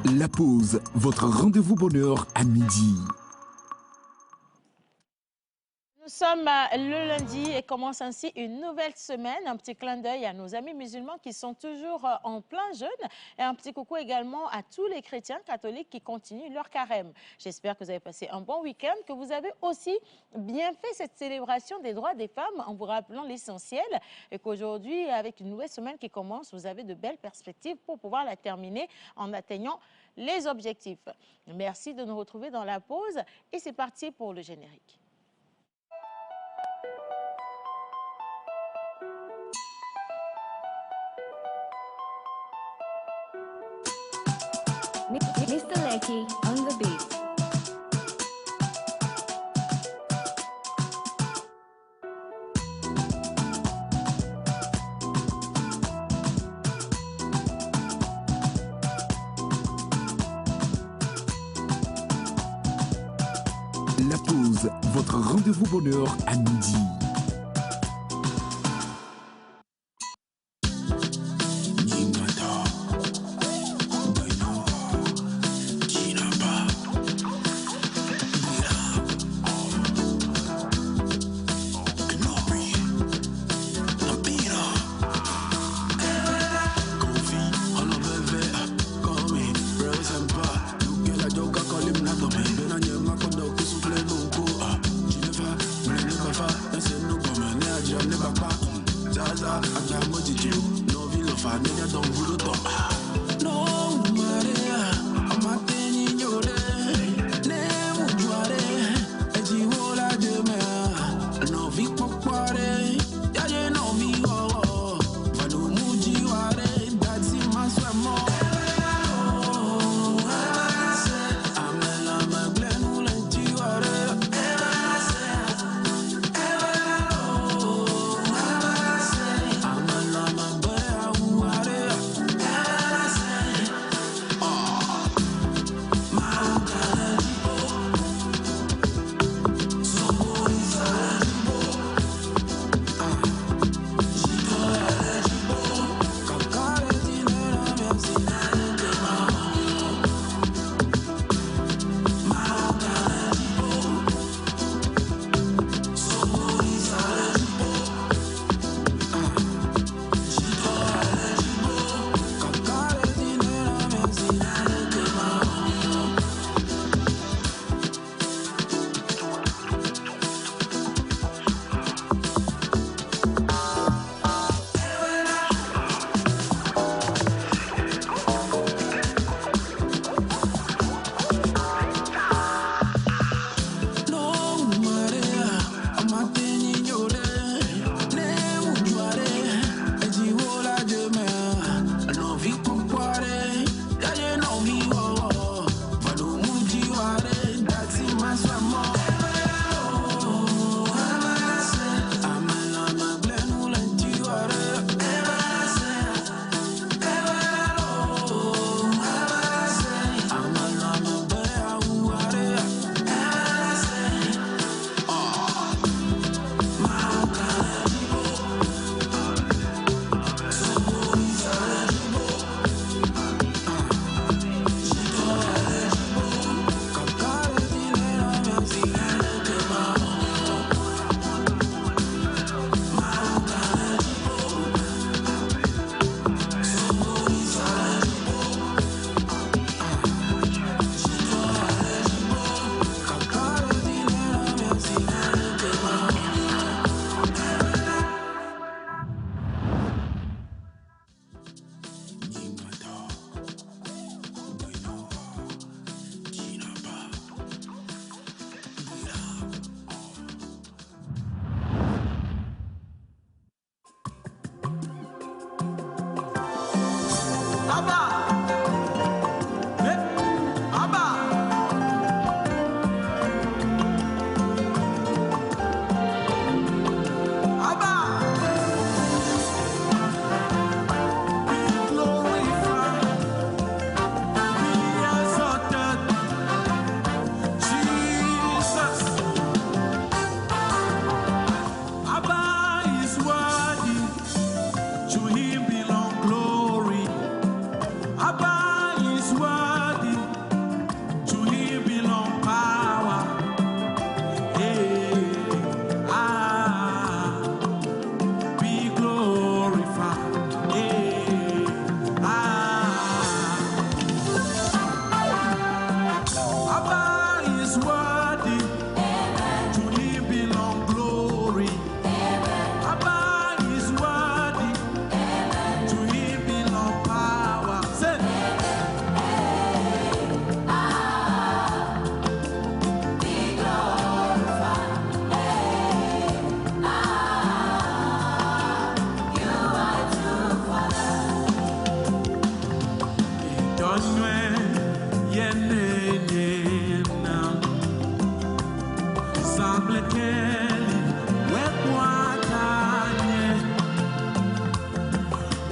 La pause, votre rendez-vous bonheur à midi. Nous sommes le lundi et commence ainsi une nouvelle semaine. Un petit clin d'œil à nos amis musulmans qui sont toujours en plein jeûne et un petit coucou également à tous les chrétiens catholiques qui continuent leur carême. J'espère que vous avez passé un bon week-end, que vous avez aussi bien fait cette célébration des droits des femmes en vous rappelant l'essentiel et qu'aujourd'hui, avec une nouvelle semaine qui commence, vous avez de belles perspectives pour pouvoir la terminer en atteignant les objectifs. Merci de nous retrouver dans la pause et c'est parti pour le générique. Mr. Lecky on the beat. La pause, votre rendez-vous bonheur à midi.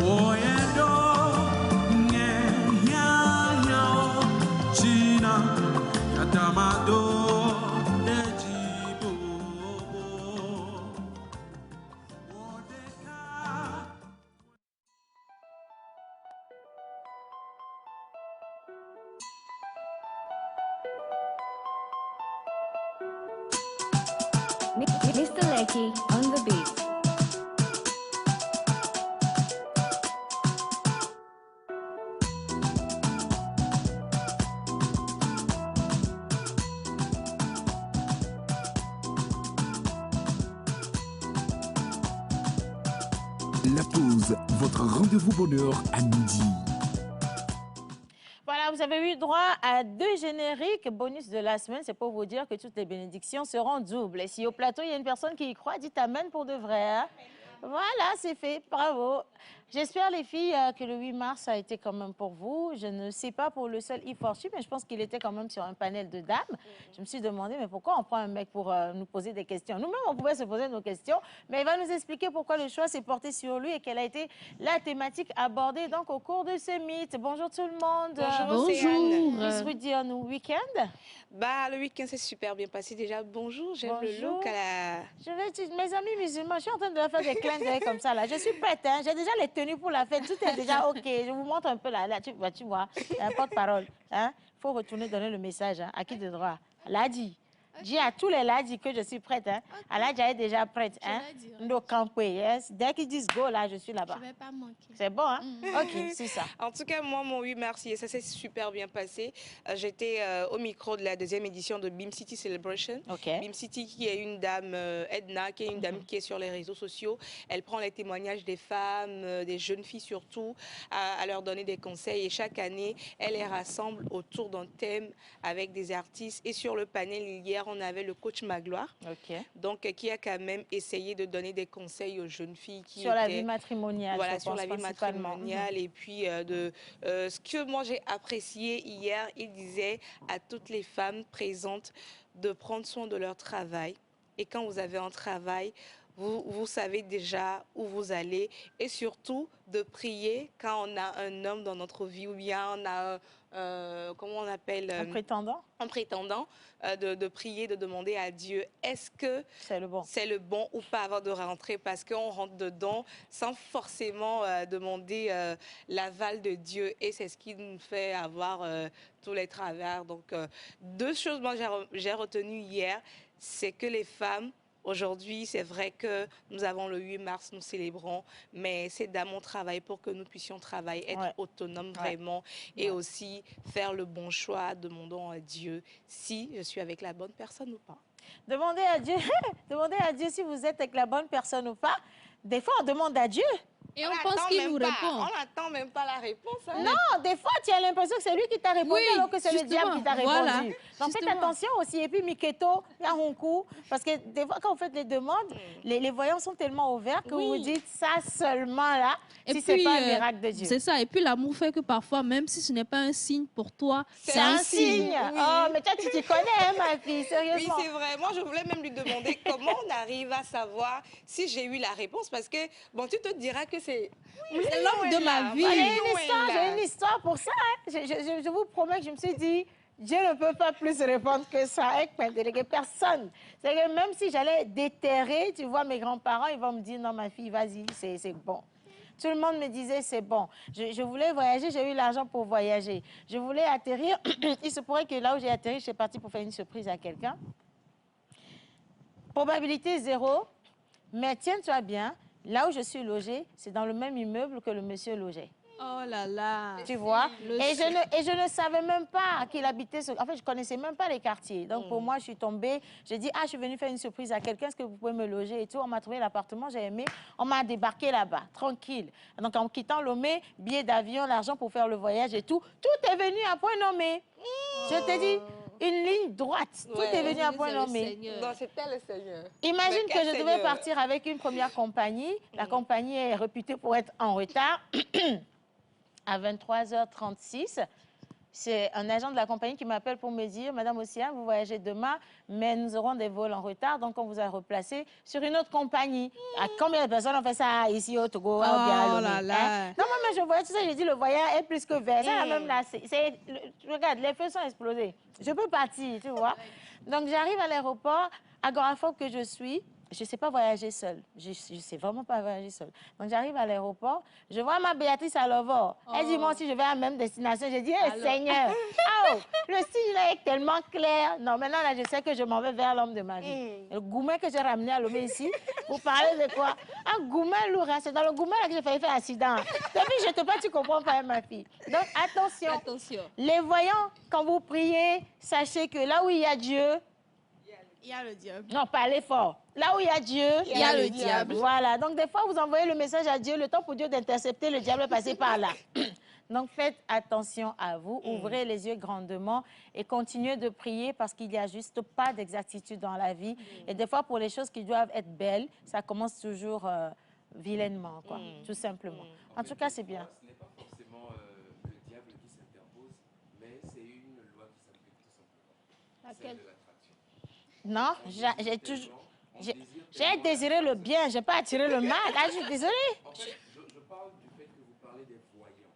Mr. Lecky on the beat. La pause, votre rendez-vous bonheur à midi. Voilà, vous avez eu droit à 2 génériques bonus de la semaine. C'est pour vous dire que toutes les bénédictions seront doubles. Et si au plateau, il y a une personne qui y croit, dites amen pour de vrai. Hein? Voilà, c'est fait. Bravo. J'espère, les filles, que le 8 mars a été quand même pour vous. Je ne sais pas pour le seul Yves Fortu, mais je pense qu'il était quand même sur un panel de dames. Je me suis demandé, mais pourquoi on prend un mec pour nous poser des questions? Nous-mêmes, on pouvait se poser nos questions, mais il va nous expliquer pourquoi le choix s'est porté sur lui et quelle a été la thématique abordée donc, au cours de ce mythe. Bonjour tout le monde. Bonjour. Miss Rudy, en week-end? Bah, le week-end s'est super bien passé. Déjà, bonjour, j'aime le look à la... Je vais dire, mes amis musulmans, je suis en train de leur faire des clins d'œil comme ça, là. Je suis prête, hein. J'ai déjà les tenues pour la fête. Tout est déjà OK. Je vous montre un peu, là. Là tu vois, porte-parole. Hein? Il faut retourner donner le message, hein. À qui de droit? Ladi. Dis à tous les ladis que je suis prête. Hein. Aladja est déjà prête. Hein. No campé, yes. Dès qu'ils disent go, là, je suis là-bas. Je ne vais pas manquer. C'est bon, hein? OK, c'est ça. En tout cas, moi, mon 8 mars, ça s'est super bien passé. J'étais au micro de la 2e édition de Beam City Celebration. Okay. Beam City, qui est une dame, Edna, qui est une dame qui est sur les réseaux sociaux. Elle prend les témoignages des femmes, des jeunes filles surtout, à leur donner des conseils. Et chaque année, elle les rassemble autour d'un thème avec des artistes. Et sur le panel, hier, on avait le coach Magloire, donc qui a quand même essayé de donner des conseils aux jeunes filles qui sur la vie matrimoniale. Voilà, sur la vie matrimoniale. Et puis ce que moi j'ai apprécié hier, il disait à toutes les femmes présentes de prendre soin de leur travail. Et quand vous avez un travail, vous savez déjà où vous allez, et surtout de prier quand on a un homme dans notre vie, ou bien on a comment on appelle un prétendant. Un prétendant, de prier, de demander à Dieu, est-ce que c'est le bon ou pas avant de rentrer, parce qu'on rentre dedans sans forcément demander l'aval de Dieu, et c'est ce qui nous fait avoir tous les travers. Donc 2 choses moi j'ai retenu hier, c'est que les femmes, aujourd'hui, c'est vrai que nous avons le 8 mars, nous célébrons, mais c'est dans mon travail pour que nous puissions travailler, être autonomes vraiment, et aussi faire le bon choix, demandons à Dieu si je suis avec la bonne personne ou pas. Demandez à Dieu, demandez à Dieu si vous êtes avec la bonne personne ou pas. Des fois, on demande à Dieu. Et on pense qu'il nous répond. On n'attend même pas la réponse. Hein. Non, des fois, tu as l'impression que c'est lui qui t'a répondu, alors que c'est le diable qui t'a répondu. Voilà, donc faites attention aussi. Et puis, Miketo, Yahonkou, parce que des fois, quand vous faites les demandes, les voyants sont tellement ouverts que vous dites ça seulement là, et si ce n'est pas un miracle de Dieu. C'est ça. Et puis, l'amour fait que parfois, même si ce n'est pas un signe pour toi, c'est un signe. Oui. Oh, mais toi, tu t'y connais, hein, ma fille, sérieusement. Oui, c'est vrai. Moi, je voulais même lui demander comment on arrive à savoir si j'ai eu la réponse, parce que, bon, tu te diras que c'est l'homme de ma vie. J'ai une histoire pour ça. Hein. Je vous promets que je me suis dit, Dieu ne peut pas plus répondre que ça avec personne. C'est que même si j'allais déterrer, tu vois, mes grands-parents, ils vont me dire, non, ma fille, vas-y, c'est bon. Tout le monde me disait, c'est bon. Je voulais voyager, j'ai eu l'argent pour voyager. Je voulais atterrir. Il se pourrait que là où j'ai atterri, je suis partie pour faire une surprise à quelqu'un. Probabilité 0, mais tiens-toi bien, là où je suis logée, c'est dans le même immeuble que le monsieur logeait. Oh là là. Tu vois? Et je ne savais même pas qu'il habitait... En fait, je ne connaissais même pas les quartiers. Donc, pour moi, je suis tombée. J'ai dit, ah, je suis venue faire une surprise à quelqu'un. Est-ce que vous pouvez me loger et tout? On m'a trouvé l'appartement, j'ai aimé. On m'a débarqué là-bas, tranquille. Donc, en quittant Lomé, billet d'avion, l'argent pour faire le voyage et tout, tout est venu à point nommé. Je te dis... Une ligne droite. Tout est venu à point nommé. Non, c'était le Seigneur. Imagine que je devais partir avec une première compagnie. La compagnie est réputée pour être en retard. À 23h36, c'est un agent de la compagnie qui m'appelle pour me dire, Madame Ossian, vous voyagez demain, mais nous aurons des vols en retard, donc on vous a replacé sur une autre compagnie. À combien de personnes ont fait ça ici au Togo? Oh là là. Non, mais je voyais, tu sais, j'ai dit, le voyant est plus que vert. Ça, même là, regarde, les feux sont explosés. Je peux partir, tu vois. Donc, j'arrive à l'aéroport, agoraphobe que je suis. Je ne sais pas voyager seule. Je ne sais vraiment pas voyager seule. Donc, j'arrive à l'aéroport. Je vois ma Béatrice à Lovor. Elle dit, moi aussi, je vais à la même destination. J'ai dit, hé, Seigneur, oh, le signe là est tellement clair. Non, maintenant, là, je sais que je m'en vais vers l'homme de ma vie. Le goumet que j'ai ramené à Lomé ici, vous parlez de quoi? Un goumet lourd, hein. C'est dans le goumet là que j'ai failli faire accident. Depuis, je te parle, tu comprends pas, ma fille. Donc, attention. Attention. Les voyants, quand vous priez, sachez que là où il y a Dieu, il y a le diable. Non, parlez fort. Là où il y a Dieu, il y a le diable. Voilà. Donc, des fois, vous envoyez le message à Dieu, le temps pour Dieu d'intercepter, le diable est passé par là. Donc, faites attention à vous. Ouvrez les yeux grandement et continuez de prier parce qu'il n'y a juste pas d'exactitude dans la vie. Et des fois, pour les choses qui doivent être belles, ça commence toujours vilainement, quoi, tout simplement. En tout cas, c'est bien. Ce n'est pas forcément le diable qui s'interpose, mais c'est une loi qui s'applique tout simplement. Laquelle? Celle de l'attraction. Non, j'ai toujours... J'ai désiré le bien, je n'ai pas attiré le mal. Ah, je suis désolée. En fait, je parle du fait que vous parlez des voyants.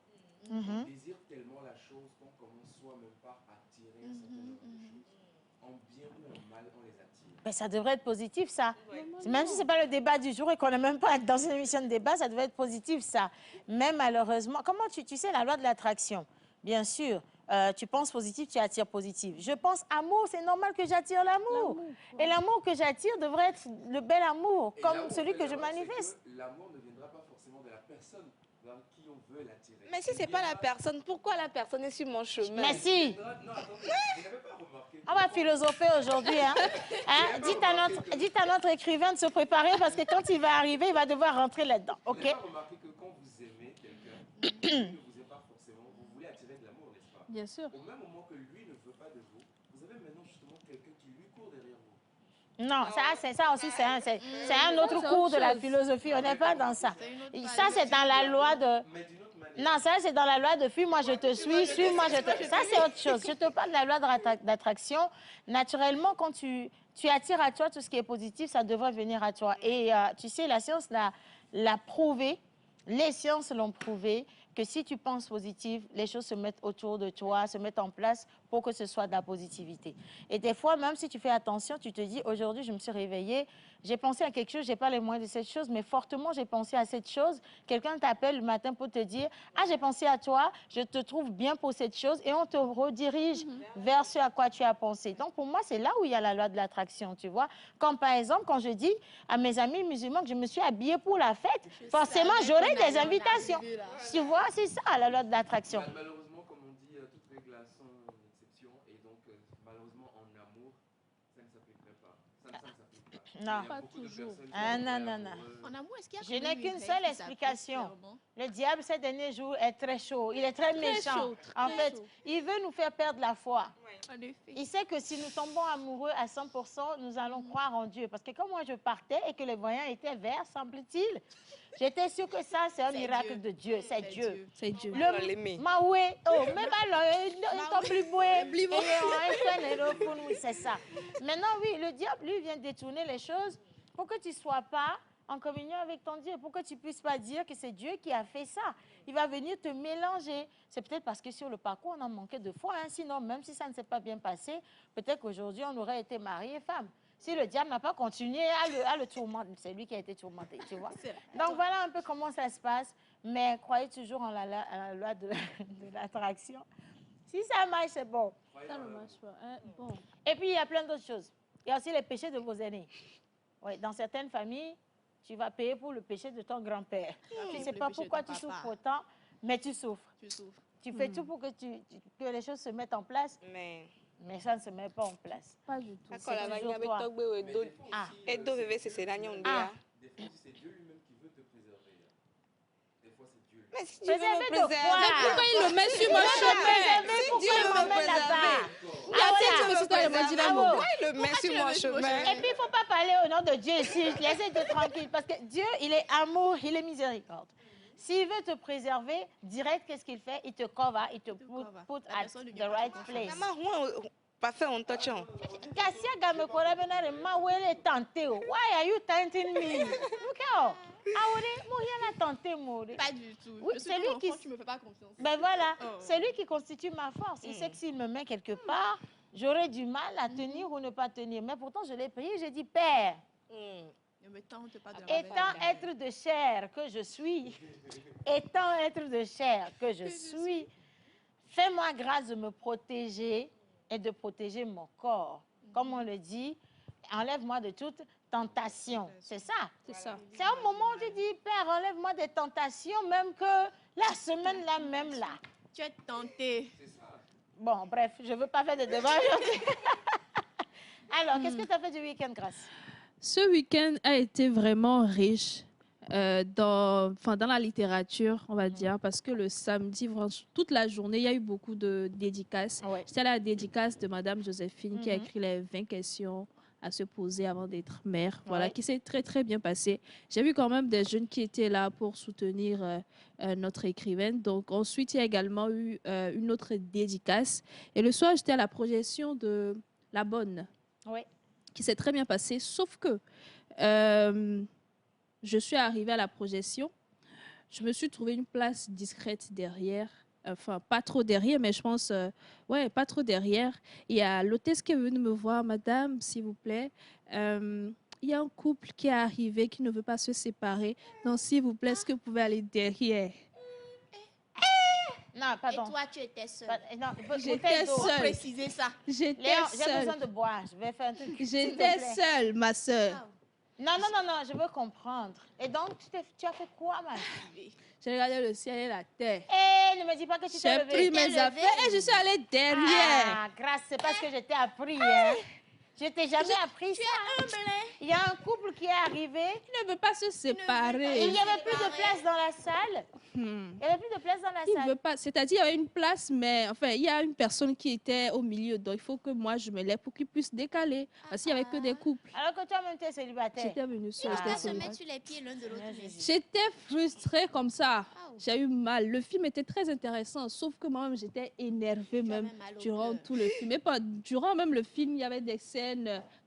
On désire tellement la chose qu'on commence soi-même par attirer un certain nombre de choses. En bien ou en mal, on les attire. Mais ça devrait être positif, ça. Même si ce n'est pas le débat du jour et qu'on n'est même pas dans une émission de débat, ça devrait être positif, ça. Mais malheureusement, comment tu sais la loi de l'attraction? Bien sûr. Tu penses positif, tu attires positif. Je pense amour, c'est normal que j'attire l'amour. Et l'amour que j'attire devrait être le bel amour, comme celui que je manifeste. L'amour ne viendra pas forcément de la personne vers qui on veut l'attirer. Mais si ce n'est pas la personne, pourquoi la personne est sur mon chemin? Mais si. Non, attendez, vous n'avez pas remarqué. On va philosopher aujourd'hui. Hein? Dites à notre écrivain de se préparer parce que quand il va arriver, il va devoir rentrer là-dedans. Vous OK? n'avez pas remarqué que quand vous aimez quelqu'un, Bien sûr. au même moment que lui ne veut pas de vous, vous avez maintenant justement quelqu'un qui lui court derrière vous. Non, ça aussi, c'est un autre cours de la philosophie. On n'est pas dans ça. Ça, c'est dans la loi de... Non, ça, c'est dans la loi de fuis, moi je te suis, suis-moi, je te... Ça, c'est autre chose. Je te parle de la loi d'attraction. Naturellement, quand tu attires à toi tout ce qui est positif, ça devrait venir à toi. Et tu sais, la science l'a prouvé, les sciences l'ont prouvé, que si tu penses positif, les choses se mettent autour de toi, se mettent en place pour que ce soit de la positivité. Et des fois, même si tu fais attention, tu te dis, aujourd'hui, je me suis réveillée, j'ai pensé à quelque chose, je n'ai pas les moyens de cette chose, mais fortement, j'ai pensé à cette chose. Quelqu'un t'appelle le matin pour te dire, ah, j'ai pensé à toi, je te trouve bien pour cette chose, et on te redirige vers ce à quoi tu as pensé. Donc, pour moi, c'est là où il y a la loi de l'attraction, tu vois. Comme par exemple, quand je dis à mes amis musulmans que je me suis habillée pour la fête, forcément, j'aurai des invitations. Tu vois, c'est ça, la loi de l'attraction. Malheureusement, comme on dit, toutes règles sont une exception, et donc, malheureusement, en amour, ça ne s'appliquerait pas. Ça ne s'applique pas. Non, pas toujours. Ah, non. En amour, est-ce qu'il y a Je n'ai qu'une effet seule qui explication. s'applique clairement? Le diable, ces derniers jours, est très chaud. Il est très méchant. chaud, En très fait, chaud. il veut nous faire perdre la foi. En effet. Il sait que si nous tombons amoureux à 100%, nous allons croire en Dieu. Parce que comme moi, je partais et que les voyants étaient verts, semble-t-il, j'étais sûre que ça, c'est un miracle de Dieu. C'est Dieu. C'est Dieu. Le Maoué, oh, mais oui, c'est ça. Maintenant, oui, le diable, lui, vient détourner les choses pour que tu ne sois pas en communion avec ton Dieu, pour que tu ne puisses pas dire que c'est Dieu qui a fait ça. Il va venir te mélanger. C'est peut-être parce que sur le parcours, on a manqué de foi. Hein. Sinon, même si ça ne s'est pas bien passé, peut-être qu'aujourd'hui, on aurait été marié et femme. Si le diable n'a pas continué à le tourmenter, c'est lui qui a été tourmenté, tu vois. Donc, voilà un peu comment ça se passe. Mais croyez toujours en la loi de l'attraction. Si ça marche, c'est bon. Ça ne marche pas. Hein? Bon. Et puis, il y a plein d'autres choses. Il y a aussi les péchés de vos aînés. Oui, dans certaines familles, tu vas payer pour le péché de ton grand-père. Tu ne sais pas pourquoi tu souffres autant, mais tu souffres. Tu fais tout pour que les choses se mettent en place, mais ça ne se met pas en place. Pas du tout. C'est toujours toi. Ah. Des fois, c'est Dieu lui-même qui veut te préserver. Des fois, c'est Dieu. Mais si Dieu veut me Préserver de préserver, quoi? Mais pourquoi il le met sur mon chemin? Pourquoi il m'emmène là-bas? Pourquoi il le met sur mon chemin? Et puis, il ne faut pas parler au nom de Dieu ici. Laissez-le tranquille. Parce que Dieu, il est amour, il est miséricorde. S'il veut te préserver, direct, qu'est-ce qu'il fait? Il te cover, il te put at the right place. Pas fait un touch. Why are you tempting me? Look out. Ah, oui, Mouriel a tenté, Mouriel. Pas du tout. Oui, c'est lui qui... Tu me fais pas confiance. Ben voilà, c'est lui qui constitue ma force. Il sait que s'il me met quelque part, j'aurais du mal à tenir ou ne pas tenir. Mais pourtant, je l'ai prié, j'ai dit, Père, étant être de chair que je suis, étant être de chair que je suis, fais-moi grâce de me protéger et de protéger mon corps. Comme on le dit, enlève-moi de toute tentation. C'est ça. C'est ça. C'est un moment où je dis, Père, enlève-moi des tentations, même que la semaine là, même là. Tu es tenté. Bon, bref, je ne veux pas faire de débat aujourd'hui. Alors, qu'est-ce que tu as fait du week-end, Grâce? Ce week-end a été vraiment riche dans la littérature, on va dire, parce que le samedi, toute la journée, il y a eu beaucoup de dédicaces. Ouais. J'étais à la dédicace de Madame Joséphine qui a écrit les 20 questions à se poser avant d'être mère, voilà, qui s'est très, très bien passé. J'ai vu quand même des jeunes qui étaient là pour soutenir notre écrivaine. Donc, ensuite, il y a également eu une autre dédicace. Et le soir, j'étais à la projection de La Bonne, qui s'est très bien passée, sauf que je suis arrivée à la projection, je me suis trouvé une place discrète derrière. Enfin, pas trop derrière, mais je pense, pas trop derrière. Il y a l'hôtesse qui est venue me voir, madame, s'il vous plaît. Il y a un couple qui est arrivé qui ne veut pas se séparer. Donc, s'il vous plaît, est-ce que vous pouvez aller derrière? Non, pardon. Et toi, tu étais seule. J'étais seule. Préciser ça. J'étais seule. J'ai besoin de boire. Je vais faire un truc. J'étais seule, ma soeur. Non, je veux comprendre. Et donc, tu as fait quoi, ma fille? J'ai regardé le ciel et la terre. Ne me dis pas que tu t'es levée. J'ai pris mes affaires et je suis allée derrière. Ah, grâce, c'est parce que je t'ai appris. Hein. Je t'ai jamais appris ça. Il y a un couple qui est arrivé. Il ne veut pas se séparer. Il n'y avait plus de place dans la salle. Il n'y avait plus de place dans la salle. Il veut pas. C'est-à-dire, il y avait une place, mais enfin, il y a une personne qui était au milieu. Donc, il faut que moi, je me lève pour qu'il puisse décaler. Parce qu'il n'y avait que des couples. Alors que toi-même, tu es célibataire. J'étais venue seule. Il va se mettre sur les pieds l'un de l'autre. J'étais frustrée comme ça. J'ai eu mal. Le film était très intéressant, sauf que moi-même, j'étais énervée même durant tout le film. Et pas durant même le film, il y avait des scènes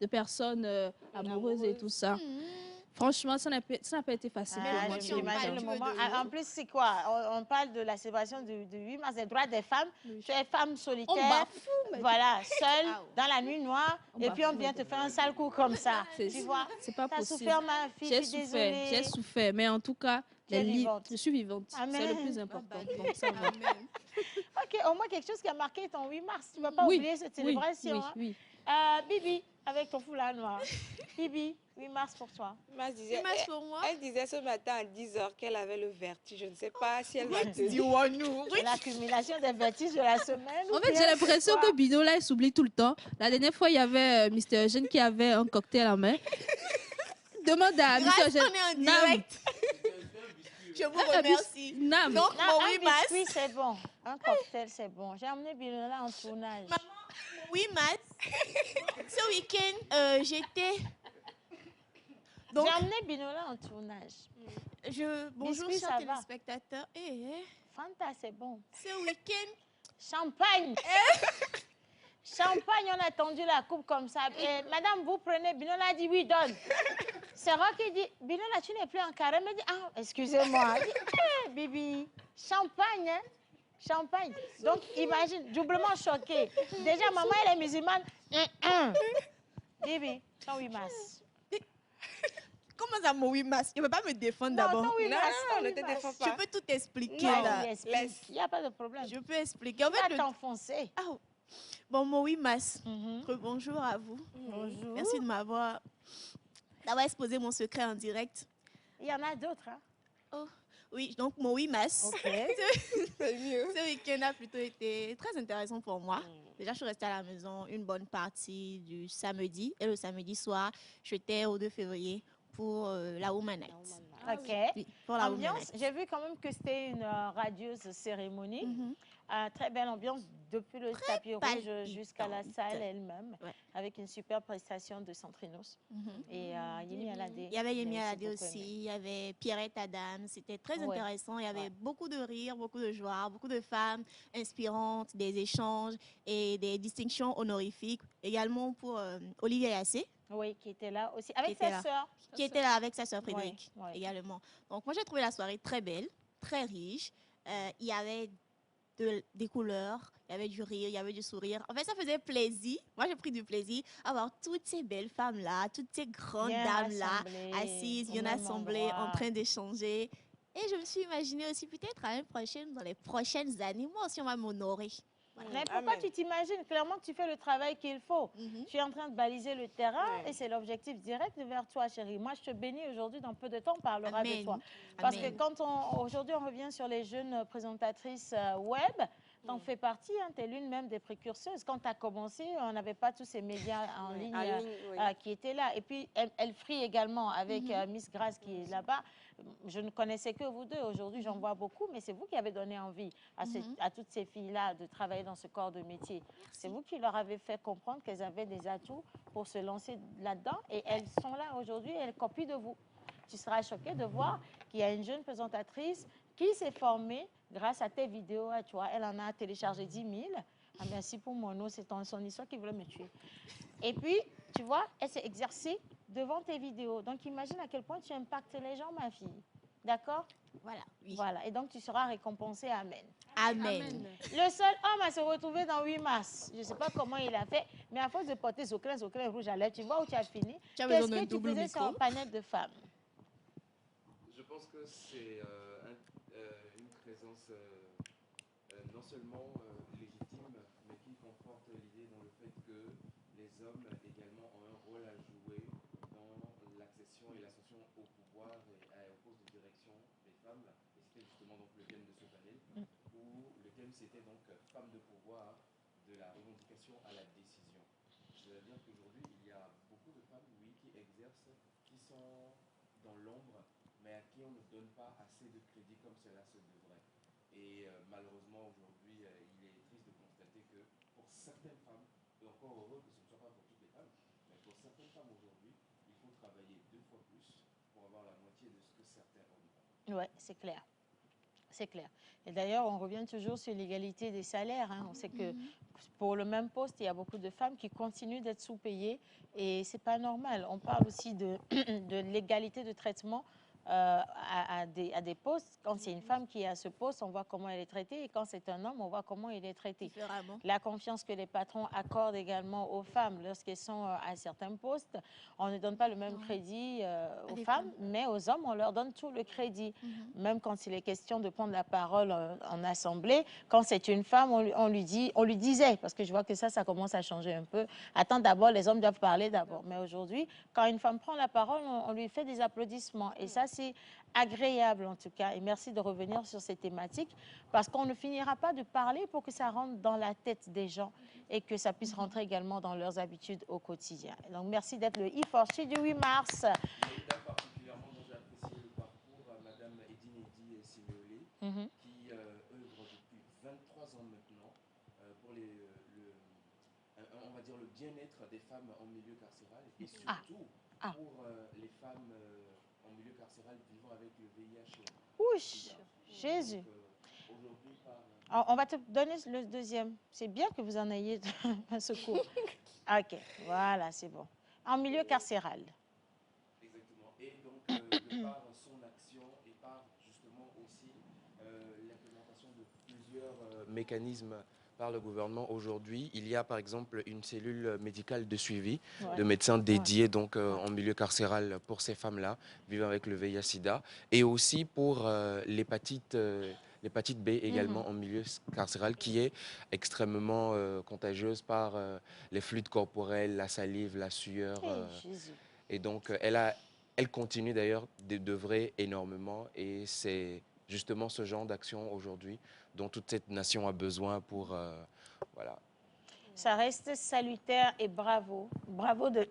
de personnes amoureuses et tout ça. Franchement, ça n'a pas été facile. Le moment. En plus, c'est quoi? On parle de la célébration du 8 mars, des droits des femmes. Tu es femme solitaire, voilà, seule, dans la nuit noire, et puis on vient te faire un sale coup comme ça. Tu vois? C'est pas possible. T'as souffert, ma fille, je suis désolée. J'ai souffert, mais en tout cas, je suis vivante. C'est le plus important. Donc, ça va. Ok, au moins quelque chose qui a marqué ton 8 mars. Tu ne vas pas oublier cette célébration. Oui. Bibi, avec ton foulard noir. Bibi, 8 mars pour toi. 8 mars pour moi. Elle disait ce matin à 10h qu'elle avait le vertige. Je ne sais pas si elle va te dire. L'accumulation des vertiges de la semaine. En fait, j'ai l'impression que Bino, là, il s'oublie tout le temps. La dernière fois, il y avait Mr. Eugène qui avait un cocktail en main. Demande à Mr. Eugène. Nam. Je vous remercie. Nam. Donc, mon 8 mars. Oui, c'est bon. Un cocktail, c'est bon. J'ai emmené Bino là en tournage. Maman, 8 mars. Ce week-end, j'étais... J'ai emmené Bino là en tournage. Bonjour, Biscuit, chers téléspectateurs. Fanta, c'est bon. Ce week-end... Champagne. Champagne, on a tendu la coupe comme ça. Et, madame, vous prenez. Bino là dit oui, donne. C'est Rock qui dit, Bino là, tu n'es plus en carême. Elle dit, ah, excusez-moi. Bibi, champagne, hein? Champagne. Donc, imagine, doublement choquée. Déjà, maman, elle est musulmane. Bibi, ton 8 mars. Comment ça, mon 8 mars? Il ne peut pas me défendre d'abord. Non, ne te défends pas. Je peux tout expliquer là. Il n'y a pas de problème. Je peux expliquer. En fait, tu vas t'enfoncer. Bon, mon 8 mars. Bonjour à vous. Bonjour. Merci d'avoir exposé mon secret en direct. Il y en a d'autres, hein? Oh, oui, donc mon 8 mars. Ok. C'est mieux. Ce week-end a plutôt été très intéressant pour moi. Déjà, je suis restée à la maison une bonne partie du samedi. Et le samedi soir, j'étais au 2 février pour la Woman Night. Ok. Oui, pour la Woman Night. J'ai vu quand même que c'était une radieuse cérémonie. Très belle ambiance depuis le tapis rouge jusqu'à la salle elle-même, avec une super prestation de Centrinos. Et Yemi Alade. Il y avait Yemi Alade aussi, il y avait Pierrette Adam. C'était très intéressant. Il y avait beaucoup de rire, beaucoup de joie, beaucoup de femmes inspirantes, des échanges et des distinctions honorifiques. Également pour Olivier Yassé, Oui, qui était là aussi, avec sa sœur. Qui était là avec sa sœur Frédéric également. Donc, moi, j'ai trouvé la soirée très belle, très riche. Il y avait des couleurs, il y avait du rire, il y avait du sourire. En fait, ça faisait plaisir. Moi, j'ai pris du plaisir à voir toutes ces belles femmes-là, toutes ces grandes dames-là, assises, bien assemblées, en train d'échanger. Et je me suis imaginée aussi, peut-être l'année prochaine, dans les prochaines années, moi aussi, on va m'honorer. Voilà. Mais pourquoi tu t'imagines clairement que tu fais le travail qu'il faut? Tu es en train de baliser le terrain et c'est l'objectif direct vers toi, chérie. Moi, je te bénis aujourd'hui. Dans peu de temps, on parlera de toi. Parce que quand aujourd'hui, on revient sur les jeunes présentatrices web, t'en fais partie, hein, tu es l'une même des précurseuses. Quand tu as commencé, on n'avait pas tous ces médias en ligne qui étaient là. Et puis, elle frie également avec Miss Grace qui est là-bas. Je ne connaissais que vous deux. Aujourd'hui, j'en vois beaucoup, mais c'est vous qui avez donné envie à toutes ces filles-là de travailler dans ce corps de métier. C'est vous qui leur avez fait comprendre qu'elles avaient des atouts pour se lancer là-dedans. Et elles sont là aujourd'hui, elles copient de vous. Tu seras choqué de voir qu'il y a une jeune présentatrice qui s'est formée grâce à tes vidéos. Tu vois, elle en a téléchargé 10 000. Ah, merci pour mon nom, c'est son histoire qui voulait me tuer. Et puis, tu vois, elle s'est exercée devant tes vidéos. Donc, imagine à quel point tu impactes les gens, ma fille. D'accord? Voilà. Oui. Voilà. Et donc, tu seras récompensée. Amen. Amen. Le seul homme à se retrouver dans 8 mars, je ne sais pas comment il a fait, mais à force de porter Zoclin rouge à lèvres, tu vois où tu as fini. Qu'est-ce que tu faisais sur un panel de femmes? Je pense que c'est une présence non seulement légitime, mais qui conforte l'idée dans le fait que les hommes également ont un rôle à jouer dans l'accession et l'ascension au pouvoir et au poste de direction des femmes. Et c'était justement donc le thème de ce panel, où le thème c'était donc femmes de pouvoir, de la revendication à la décision. C'est-à-dire qu'aujourd'hui, il y a beaucoup de femmes, oui, qui exercent, qui sont dans l'ombre, mais à qui on ne donne pas assez de crédit comme cela se devrait. Et malheureusement, aujourd'hui, il est triste de constater que pour certaines femmes, et encore heureux que ce ne soit pas pour toutes les femmes, mais pour certaines femmes aujourd'hui, il faut travailler 2 fois plus pour avoir la moitié de ce que certains hommes ont. Oui, c'est clair. C'est clair. Et d'ailleurs, on revient toujours sur l'égalité des salaires. Hein. On sait que pour le même poste, il y a beaucoup de femmes qui continuent d'être sous-payées et ce n'est pas normal. On parle aussi de l'égalité de traitement à des postes. Quand c'est une femme qui est à ce poste, on voit comment elle est traitée. Et quand c'est un homme, on voit comment il est traité. La confiance que les patrons accordent également aux femmes lorsqu'elles sont à certains postes. On ne donne pas le même crédit aux femmes, mais aux hommes, on leur donne tout le crédit. Même quand il est question de prendre la parole en assemblée, quand c'est une femme, on lui disait, parce que je vois que ça commence à changer un peu. Attends, d'abord, les hommes doivent parler d'abord. Mais aujourd'hui, quand une femme prend la parole, on lui fait des applaudissements. Et ça, c'est agréable en tout cas. Et merci de revenir sur ces thématiques parce qu'on ne finira pas de parler pour que ça rentre dans la tête des gens et que ça puisse rentrer également dans leurs habitudes au quotidien. Donc, merci d'être le e-force du 8 mars. Particulièrement dont j'ai apprécié le parcours à Mme Edinedi Simeolé, qui œuvre depuis 23 ans maintenant pour on va dire le bien-être des femmes en milieu carcéral et surtout pour les femmes en milieu carcéral vivant avec le VIH. Ouch, Jésus. On va te donner le deuxième. C'est bien que vous en ayez un secours. OK, voilà, c'est bon. En milieu carcéral. Exactement. Et donc, de par son action et par justement aussi l'implémentation de plusieurs mécanismes par le gouvernement aujourd'hui, il y a par exemple une cellule médicale de suivi de médecins dédiés donc en milieu carcéral pour ces femmes-là vivant avec le VIH/SIDA et aussi pour l'hépatite B également en milieu carcéral qui est extrêmement contagieuse par les fluides corporels, la salive, la sueur. Et donc elle continue d'ailleurs d'œuvrer énormément et c'est justement ce genre d'action aujourd'hui dont toute cette nation a besoin pour... voilà. Ça reste salutaire et bravo. Bravo de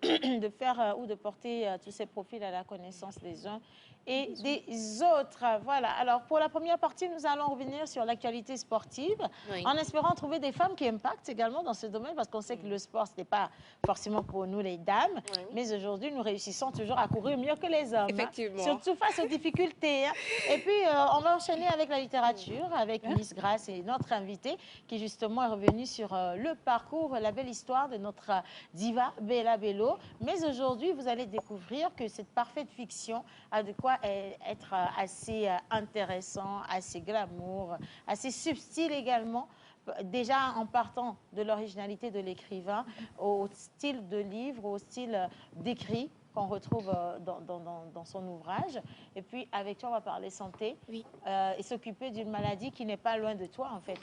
faire ou de porter tous ces profils à la connaissance des uns et des autres. Voilà. Alors, pour la première partie, nous allons revenir sur l'actualité sportive en espérant trouver des femmes qui impactent également dans ce domaine parce qu'on sait que le sport, ce n'est pas forcément pour nous les dames, mais aujourd'hui, nous réussissons toujours à courir mieux que les hommes. Effectivement. Surtout face aux difficultés. Et puis, on va enchaîner avec la littérature, avec Miss Grace et notre invitée qui justement est revenue sur le parcours parcours, la belle histoire de notre diva Bella Bello. Mais aujourd'hui, vous allez découvrir que cette parfaite fiction a de quoi être assez intéressant, assez glamour, assez subtil également. Déjà en partant de l'originalité de l'écrivain, au style de livre, au style d'écrit qu'on retrouve dans son ouvrage. Et puis, avec toi, on va parler santé et s'occuper d'une maladie qui n'est pas loin de toi, en fait.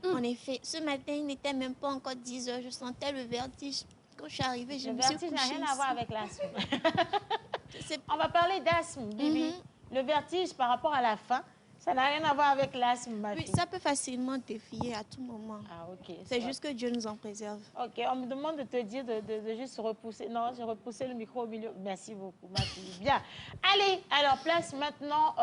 En effet, ce matin, il n'était même pas encore 10 heures. Je sentais le vertige. Quand je suis arrivée, je me suis couchée. Le vertige n'a rien à voir avec l'asthme. C'est... On va parler d'asthme, Bibi. Le vertige par rapport à la faim, ça n'a rien à voir avec l'asthme, ma fille. Oui, ça peut facilement défier à tout moment. Ah, ok. C'est juste que Dieu nous en préserve. Ok, on me demande de te dire de juste repousser. Non, j'ai repoussé le micro au milieu. Merci beaucoup, ma fille. Bien. Allez, alors place maintenant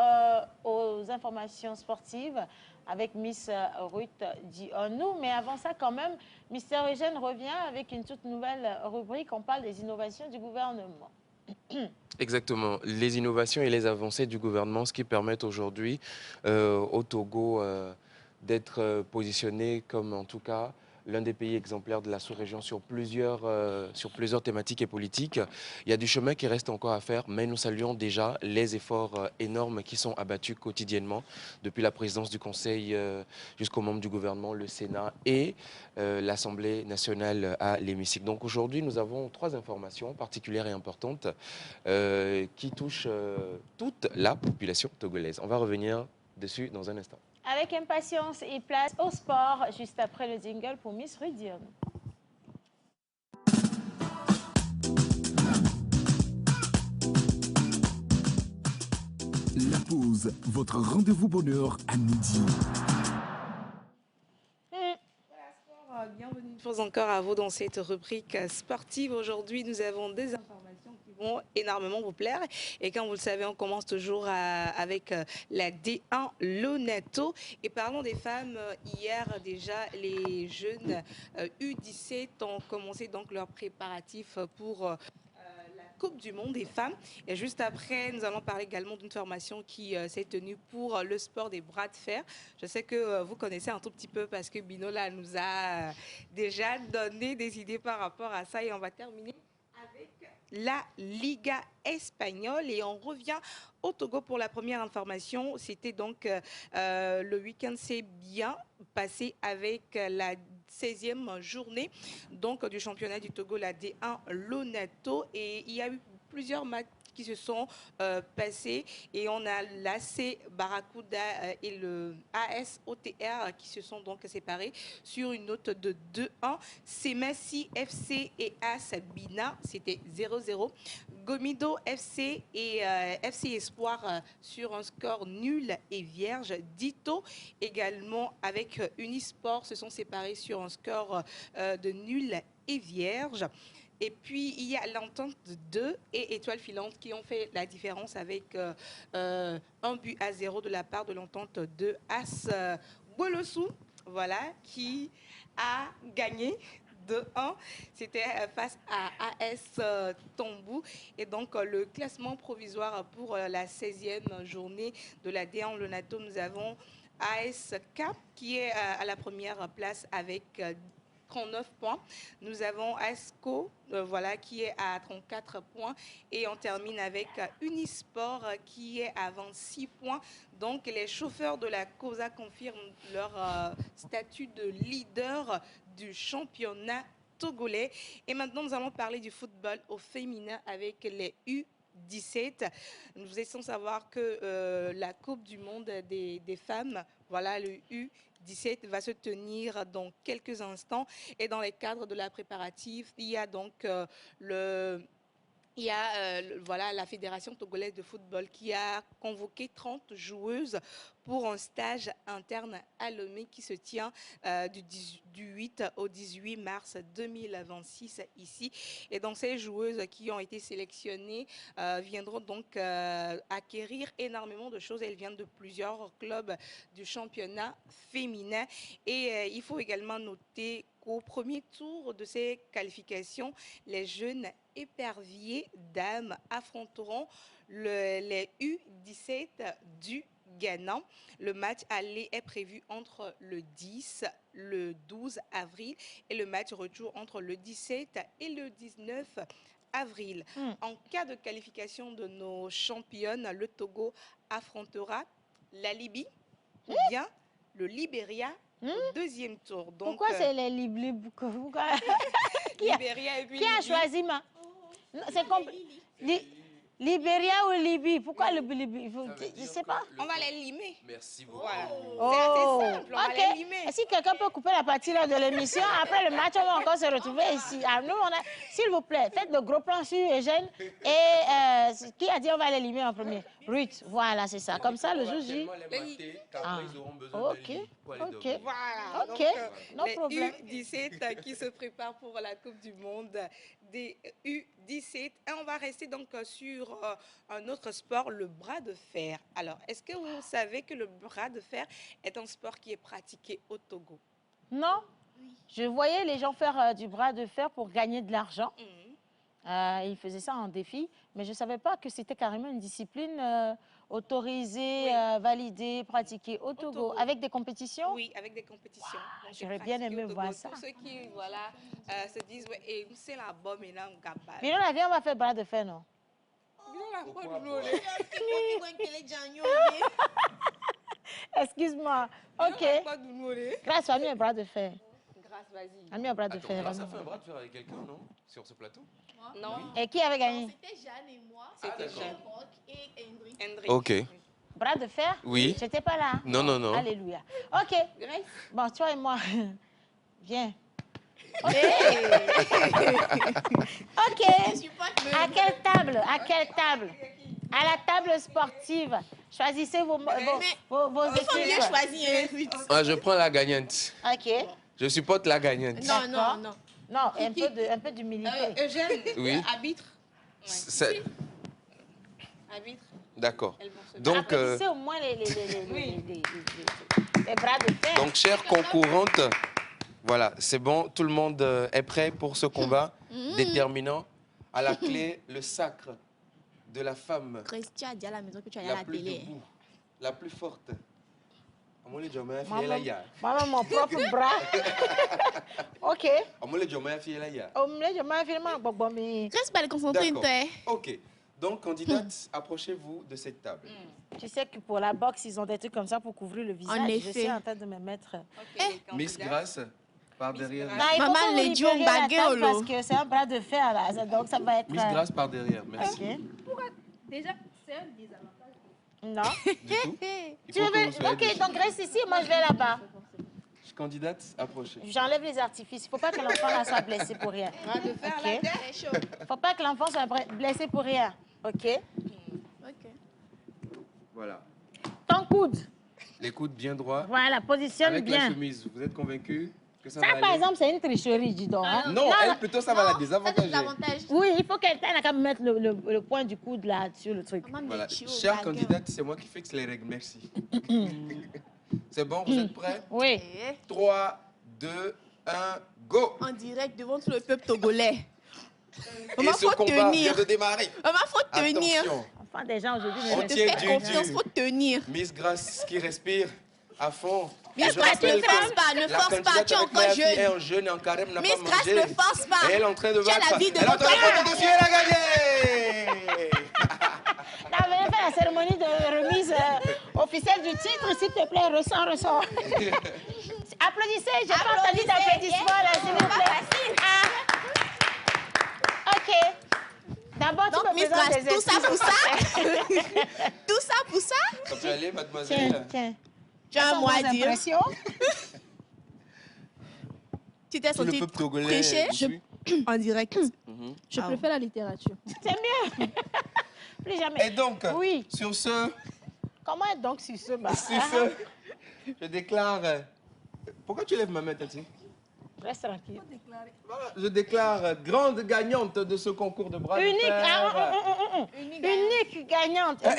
aux informations sportives avec Miss Ruth Dionou. Mais avant ça, quand même, Mister Eugène revient avec une toute nouvelle rubrique. On parle des innovations du gouvernement. Exactement, les innovations et les avancées du gouvernement, ce qui permettent aujourd'hui au Togo d'être positionné comme en tout cas l'un des pays exemplaires de la sous-région sur plusieurs thématiques et politiques. Il y a du chemin qui reste encore à faire, mais nous saluons déjà les efforts énormes qui sont abattus quotidiennement depuis la présidence du Conseil jusqu'aux membres du gouvernement, le Sénat et l'Assemblée nationale à l'hémicycle. Donc aujourd'hui, nous avons 3 informations particulières et importantes qui touchent toute la population togolaise. On va revenir dessus dans un instant. Avec impatience et place au sport, juste après le jingle pour Miss Ruth Dionou. La pause, votre rendez-vous bonheur à midi. Bienvenue une fois encore à vous dans cette rubrique sportive. Aujourd'hui, nous avons des informations qui vont énormément vous plaire. Et comme vous le savez, on commence toujours avec la D1 Lonato. Et parlons des femmes. Hier, déjà, les jeunes U17 ont commencé donc leurs préparatifs pour Coupe du Monde des femmes. Et juste après, nous allons parler également d'une formation qui s'est tenue pour le sport des bras de fer. Je sais que vous connaissez un tout petit peu parce que Binola nous a déjà donné des idées par rapport à ça. Et on va terminer avec la Liga espagnole et on revient au Togo pour la première information. C'était donc le week-end s'est bien passé avec la 16e journée donc du championnat du Togo, la D1 Lonato, et il y a eu plusieurs matchs qui se sont passés et on a l'AC Barracuda et le AS OTR qui se sont donc séparés sur une note de 2-1. Semasi FC et AS Bina, c'était 0-0. Gomido FC et FC Espoir sur un score nul et vierge. Dito également avec Unisport se sont séparés sur un score de nul et vierge. Et puis, il y a l'entente 2 et Étoile Filante qui ont fait la différence avec 1-0 de la part de l'entente 2. As Bolossou, voilà, qui a gagné 2-1. C'était face à AS Tombou. Et donc, le classement provisoire pour la 16e journée de la D1 Lonato, nous avons AS Cap qui est à la première place avec 39 points. Nous avons ASCO voilà, qui est à 34 points. Et on termine avec Unisport qui est à 26 points. Donc, les chauffeurs de la COSA confirment leur statut de leader du championnat togolais. Et maintenant, nous allons parler du football au féminin avec les U17. Nous essayons savoir que la Coupe du monde des femmes, voilà, le U17 va se tenir dans quelques instants. Et dans les cadres de la préparative, il y a donc voilà, la Fédération togolaise de football qui a convoqué 30 joueuses pour un stage interne à Lomé qui se tient du 8 au 18 mars 2026 ici. Et donc ces joueuses qui ont été sélectionnées viendront donc acquérir énormément de choses. Elles viennent de plusieurs clubs du championnat féminin. Et il faut également noter qu'au premier tour de ces qualifications, les jeunes éperviers dames affronteront les U17 du Ghana. Le match aller est prévu entre le 10, le 12 avril et le match retour entre le 17 et le 19 avril. En cas de qualification de nos championnes, le Togo affrontera la Libye ou bien le Libéria au deuxième tour. Donc, pourquoi c'est les Libye? Libéria et puis qui a choisi ma? C'est Libéria ou Libye? Pourquoi le Libye? Je ne sais pas. On va les limer. Merci beaucoup. Voilà. Oh, C'est simple, on va les limer. Si quelqu'un peut couper la partie là de l'émission, après le match, on va encore se retrouver ici. Ah, nous, s'il vous plaît, faites de gros plans sur Eugène. Et qui a dit on va les limer en premier? Ruth, voilà, c'est ça. Comme ça, le jour J. Ok. Voilà. Ok, non les problème. U17 qui se préparent pour la Coupe du Monde des U17. Et on va rester donc sur un autre sport, le bras de fer. Alors, est-ce que vous savez que le bras de fer est un sport qui est pratiqué au Togo? Non. Je voyais les gens faire du bras de fer pour gagner de l'argent. Ils faisaient ça en défi, mais je ne savais pas que c'était carrément une discipline autorisée, validée, pratiquée au Togo, avec des compétitions. Oui, avec des compétitions. J'aurais bien aimé voir ça. Pour ceux qui se disent, ouais, c'est la bonne maintenant, mais non, la vie, on va faire bras de fer, non? Excuse-moi. Ok. Grâce, on a mis un bras de fer. Grâce, vas-y. On a mis un bras de fer. Grâce a fait un bras de fer avec quelqu'un, non? Sur ce plateau? Non. Et qui avait gagné? C'était Jeanne et moi. C'était Jeanne. Et Hendrik. Ok. Bras de fer? Oui. J'étais pas là. Non, non, non. Alléluia. Ok. Bon, toi et moi. Viens. Ok. Ok. À quelle table? À quelle table? À la table sportive. Choisissez vos équipes. Il faut mieux choisir. Ah, je prends la gagnante. Ok. Je supporte la gagnante. Non, non, non. Non, un peu d'humilité. Eugène, Oui. arbitre. Arbitre. D'accord. Donc, applaudissez au moins les bras de fer. donc, chères concurrentes, voilà, c'est bon. Tout le monde est prêt pour ce combat déterminant. À la clé, le sacre de la femme Christian a dit à la maison que tu as la la plus télé. debout, la plus forte. Maman, mon propre bras. Ok. Reste pas les concentrer, D'accord. Ok. Donc, candidates, approchez-vous de cette table. Tu sais que pour la boxe, ils ont des trucs comme ça pour couvrir le visage. En Je effet. suis en train de me mettre... Miss Grace, par derrière. Non, il faut Maman, que vous les libériez Dion la baguette, table oh, parce que c'est un bras de fer, là. Donc, ça va être... Miss Grace par derrière, merci. Ok. Déjà, c'est un désavantage. Non. Du tout. Il Tu faut que veux... vous soyez Ok, dessus. donc reste ici, moi je vais là-bas. Candidate, approchez. J'enlève les artifices. Il ne faut pas que l'enfant là soit blessé pour rien. Il ne faut pas que l'enfant soit blessé pour rien. Ok. Voilà. Ton coude. Les coudes bien droits. Voilà, positionne Avec bien. la chemise, vous êtes convaincu que ça, Ça, va par aller? exemple, c'est une tricherie, dis donc. Hein? Non, elle plutôt, ça va la désavantager. Oui, il faut qu'elle t'aille à mettre le point du coude là sur le truc. Voilà. Chère candidate, c'est moi qui fixe les règles. Merci. C'est bon, vous êtes prêts? Oui. 3, 2, 1, go! En direct devant tout le peuple togolais. Et ce combat vient de démarrer. Maman, faut tenir. Attention. Enfin, des gens aujourd'hui... On tient du Confiance, faut tenir. Miss Grace qui respire à fond. Miss Grace, ne force pas, ne force pas, tu es encore Elle est jeune. en jeune et en carême, n'a pas Miss Grace, mangé. ne force pas. Et elle est en train de Tu as battre. la vie de Elle est en train de votre monter dessus, elle a gagné! Là, venez faire la cérémonie de remise officielle du titre, s'il te plaît. Ressens. Applaudissez, j'ai pas entendu d'applaudissements là, s'il vous plaît. Ah. Ok. D'abord, tu me Miss présentes Grace, des tout ça pour ça? Tout ça pour ça? Ça peut aller, mademoiselle? Tiens. Tu as un mot à dire? Tu t'es Tout le senti peuple togolais prêcher ici. en direct. Je préfère la littérature. C'est mieux. Plus jamais. Et donc, oui. sur ce, Comment est donc sur ce bas? je déclare... Pourquoi tu lèves ma main, Tati? Reste tranquille. Voilà, je déclare grande gagnante de ce concours de bras Unique, de fer. unique gagnante. La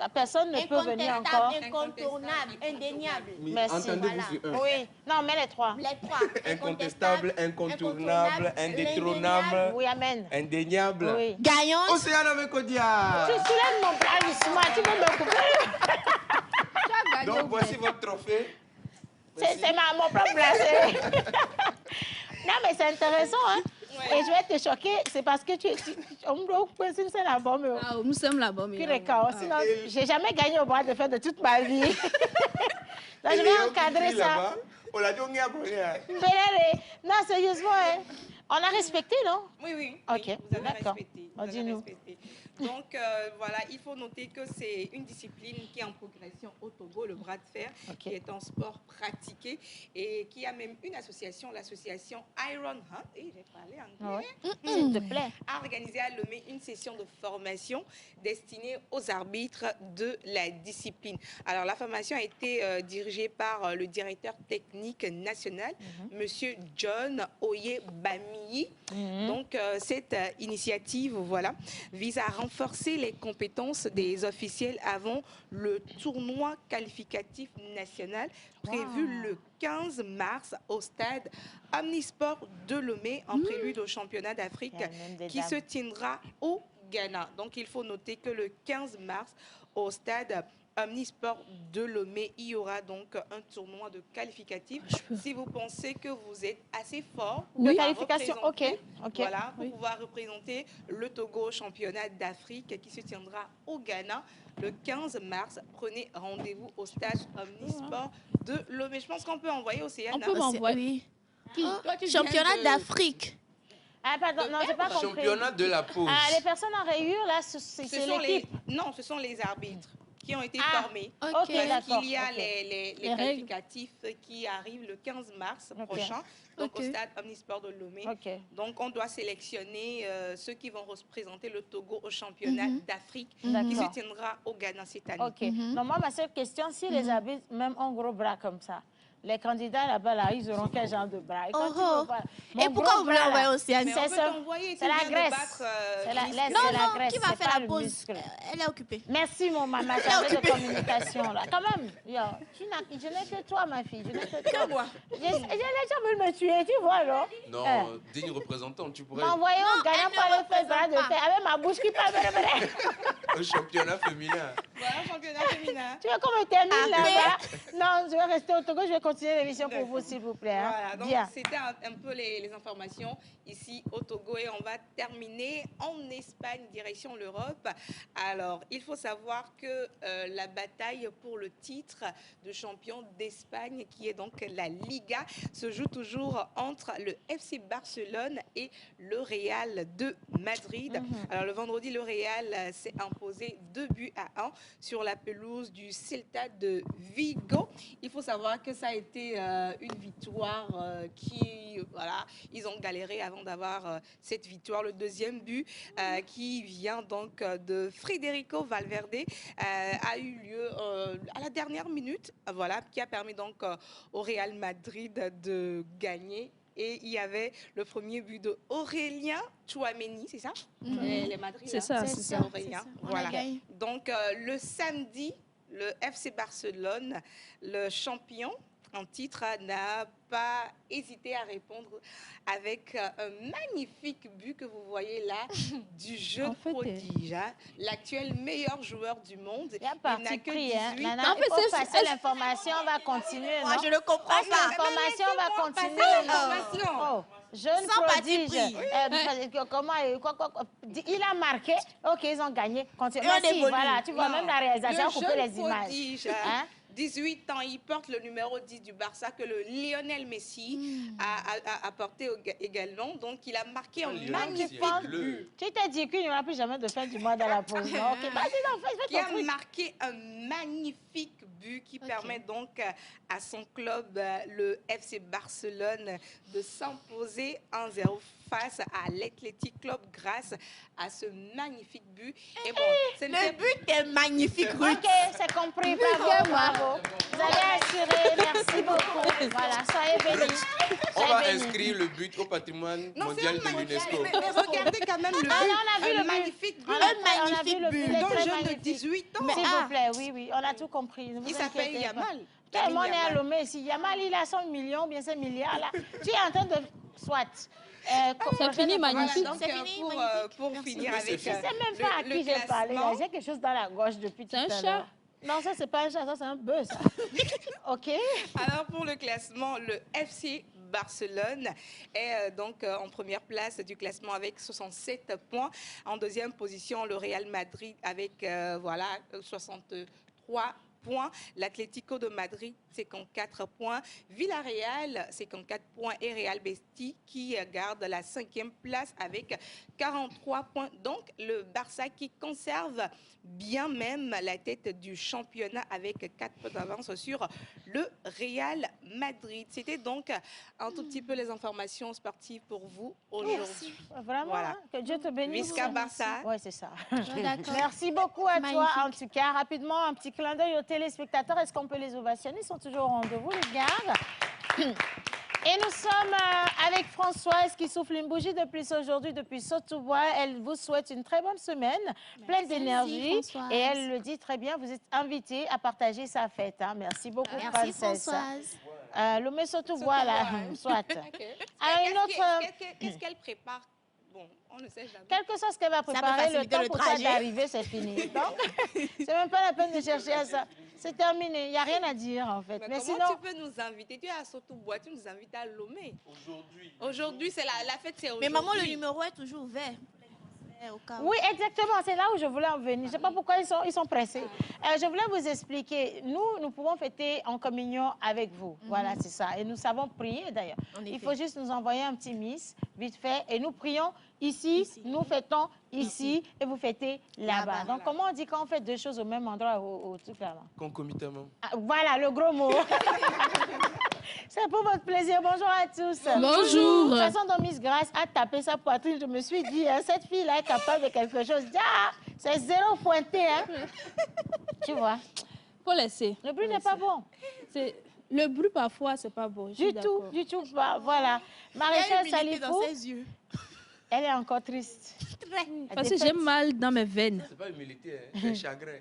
personne ne peut venir encore. Incontournable, indéniable. Merci. Entendez-vous sur un. Oui, non, mais les trois. Les trois. Incontestable, incontournable, indétrônable, oui, amen. indéniable. Oui. Gagnante. Océane Amekodia. Tu soulèves mon bras justement, tu peux me couper. Donc voici votre trophée. C'est mon propre bras. Non, mais c'est intéressant, hein. Ouais. Et je vais te choquer, c'est parce que c'est la bombe. Ah, nous sommes la bombe. Sinon, j'ai jamais gagné au bras de fer de toute ma vie. Donc, je vais encadrer ça. On l'a dit, on y a non, sérieusement, hein. On a respecté, non? Oui. Ok, vous avez respecté. Dis-nous. Donc, voilà, il faut noter que c'est une discipline qui est en progression au Togo, le bras de fer, qui est un sport pratiqué et qui a même une association, l'association Iron Hunt, et j'ai parlé anglais, s'il te plaît, a organisé à Lomé une session de formation destinée aux arbitres de la discipline. Alors, la formation a été dirigée par le directeur technique national, Monsieur John Oye-Bamiyi. Donc, cette initiative, voilà, vise à renforcer les compétences des officiels avant le tournoi qualificatif national prévu le 15 mars au stade Omnisport de Lomé en prélude au championnat d'Afrique qui se tiendra au Ghana. Donc, il faut noter que le 15 mars au stade Omnisport de Lomé, il y aura donc un tournoi de qualificatif. Si vous pensez que vous êtes assez fort, de qualification, voilà, pour pouvoir représenter le Togo au championnat d'Afrique qui se tiendra au Ghana le 15 mars. Prenez rendez-vous au stade Omnisport de Lomé. Je pense qu'on peut envoyer Océane. On peut m'envoyer. Championnat d'Afrique. Ah, pardon, non, j'ai pas compris. Championnat de la pause. Les personnes en rayure, là, c'est l'équipe. Non, ce sont les arbitres qui ont été formés. Parce qu'il y a les qualificatifs qui arrivent le 15 mars prochain, donc au stade Omnisport de Lomé. Donc, on doit sélectionner ceux qui vont représenter le Togo au championnat d'Afrique qui se tiendra au Ghana cette année. Non, moi, ma seule question, si les arbitres, même en gros bras comme ça, les candidats là-bas, là, ils auront quel genre de bras? Et pourquoi vous voulez envoyer Océane? C'est la graisse. C'est la graisse. Qui va faire la pause? Elle est occupée. Merci, mon maman. C'est de communication, là. Quand même, je n'ai que toi, ma fille. Je n'ai que toi. J'ai les gens veulent me tuer, tu vois, non? Non, digne représentant, tu pourrais... M'envoyer au Ghana pour aller faire bras de fer avec ma bouche qui parle. Au championnat féminin. Voilà, championnat féminin. Tu veux qu'on me termine là-bas? Non, je vais rester au Togo, je vais continuer l'émission pour vous, s'il vous plaît. Voilà, donc c'était un peu les informations ici au Togo et on va terminer en Espagne, direction l'Europe. Alors, il faut savoir que la bataille pour le titre de champion d'Espagne, qui est donc la Liga, se joue toujours entre le FC Barcelone et le Real de Madrid. Alors, le vendredi, le Real s'est imposé 2-1 sur la pelouse du Celta de Vigo. Il faut savoir que ça a été une victoire qui, voilà, ils ont galéré avant d'avoir cette victoire. Le deuxième but qui vient donc de Federico Valverde a eu lieu à la dernière minute, voilà, qui a permis donc au Real Madrid de gagner. Et il y avait le premier but de Aurélien Tchouaméni, c'est ça? Les Madrid, c'est ça, c'est Aurélien. Voilà. Donc le samedi, le FC Barcelone, le champion en titre, n'a pas hésité à répondre avec un magnifique but que vous voyez là du jeune prodige, l'actuel meilleur joueur du monde. Il y a parti pris, hein. Il faut passer l'information, on va continuer. Moi, je ne comprends pas. L'information va continuer. Jeune prodige. Comment il a marqué. Ok, ils ont gagné. Continue. Merci, voilà. Tu vois, même la réalisation a coupé les images. 18 ans, il porte le numéro 10 du Barça que le Lionel Messi a porté également. Donc, il a marqué un magnifique but. Tu t'es dit qu'il n'y aura plus jamais de fin du mois dans la pause. Qui a marqué un magnifique but qui permet donc à son club, le FC Barcelone, de s'imposer 1-0 face à l'Athletic Club grâce à ce magnifique but. Et bon, le but est magnifique. Ok, c'est compris. Bravo. Vous allez assurer, merci beaucoup. Voilà, soyez bénis. On va inscrire le but au patrimoine mondial de l'UNESCO. Mais regardez quand même le but. On a vu le magnifique but. Un magnifique but. D'un jeune de 18 ans. S'il vous plaît, oui, on a tout compris. Il s'appelle Yamal. Tout le monde est à Lomé ici. Yamal, il a 100 millions, bien 5 milliards là. Tu es en train de... Soit. Ça finit magnifique. Donc, pour finir avec... Je ne sais même pas à qui j'ai parlé. J'ai quelque chose dans la gorge depuis tout à l'heure. C'est un chat. Non, ça, c'est pas un chat, ça, c'est un bœuf, ça. OK. Alors, pour le classement, le FC Barcelone est donc en première place du classement avec 67 points. En deuxième position, le Real Madrid avec 63 points. L'Atlético de Madrid, 54 points. Villarreal, 54 points. Et Real Betis qui garde la 5e place avec 43 points. Donc, le Barça qui conserve bien même la tête du championnat avec 4 points d'avance sur le Real Madrid. C'était donc un tout petit peu les informations sportives pour vous aujourd'hui. Vraiment, voilà. Hein, que Dieu te bénisse. Visca Barça. Oui, c'est ça. Merci beaucoup à toi, en tout cas. Rapidement, un petit clin d'œil aux téléspectateurs. Est-ce qu'on peut les ovationner? Ils sont toujours au rendez-vous, les gars. Et nous sommes avec Françoise qui souffle une bougie de plus aujourd'hui depuis Sautoubois. Elle vous souhaite une très bonne semaine, pleine d'énergie. Et elle le dit très bien, vous êtes invitée à partager sa fête. Hein. Merci beaucoup, Merci Princesse. Françoise. Le Sautoubois, là, soit. Qu'est-ce qu'elle prépare? Bon, on ne sait jamais. Quelque chose qu'elle va préparer, le temps pour toi d'arriver, c'est fini. Donc, c'est même pas la peine de chercher à ça. C'est terminé, il n'y a rien à dire en fait. Mais comment tu peux nous inviter? Tu es à Sautoubois, tu nous invites à Lomé. Aujourd'hui, c'est la fête, c'est aujourd'hui. Mais maman, le numéro est toujours ouvert. Oui, exactement. C'est là où je voulais en venir. Je ne sais pas pourquoi ils sont pressés. Je voulais vous expliquer. Nous pouvons fêter en communion avec vous. Voilà, c'est ça. Et nous savons prier, d'ailleurs. Il faut juste nous envoyer un petit miss, vite fait. Et nous prions ici. Nous fêtons ici. Et vous fêtez là-bas. Donc, comment on dit quand on fait deux choses au même endroit, au truc là? Concomitamment. Voilà, le gros mot. C'est pour votre plaisir. Bonjour à tous. Bonjour. De toute façon, dans Miss Grace a tapé sa poitrine. Je me suis dit, hein, cette fille-là est capable de quelque chose. Ah, c'est zéro pointé. Hein. Tu vois. Faut laisser. Le bruit n'est pas bon. Le bruit, parfois, c'est pas bon. Du tout. Bah, voilà. Maréchal Salifou. Dans ses yeux. Elle est encore triste. Parce que j'ai mal dans mes veines. C'est pas humilité, hein, c'est chagrin.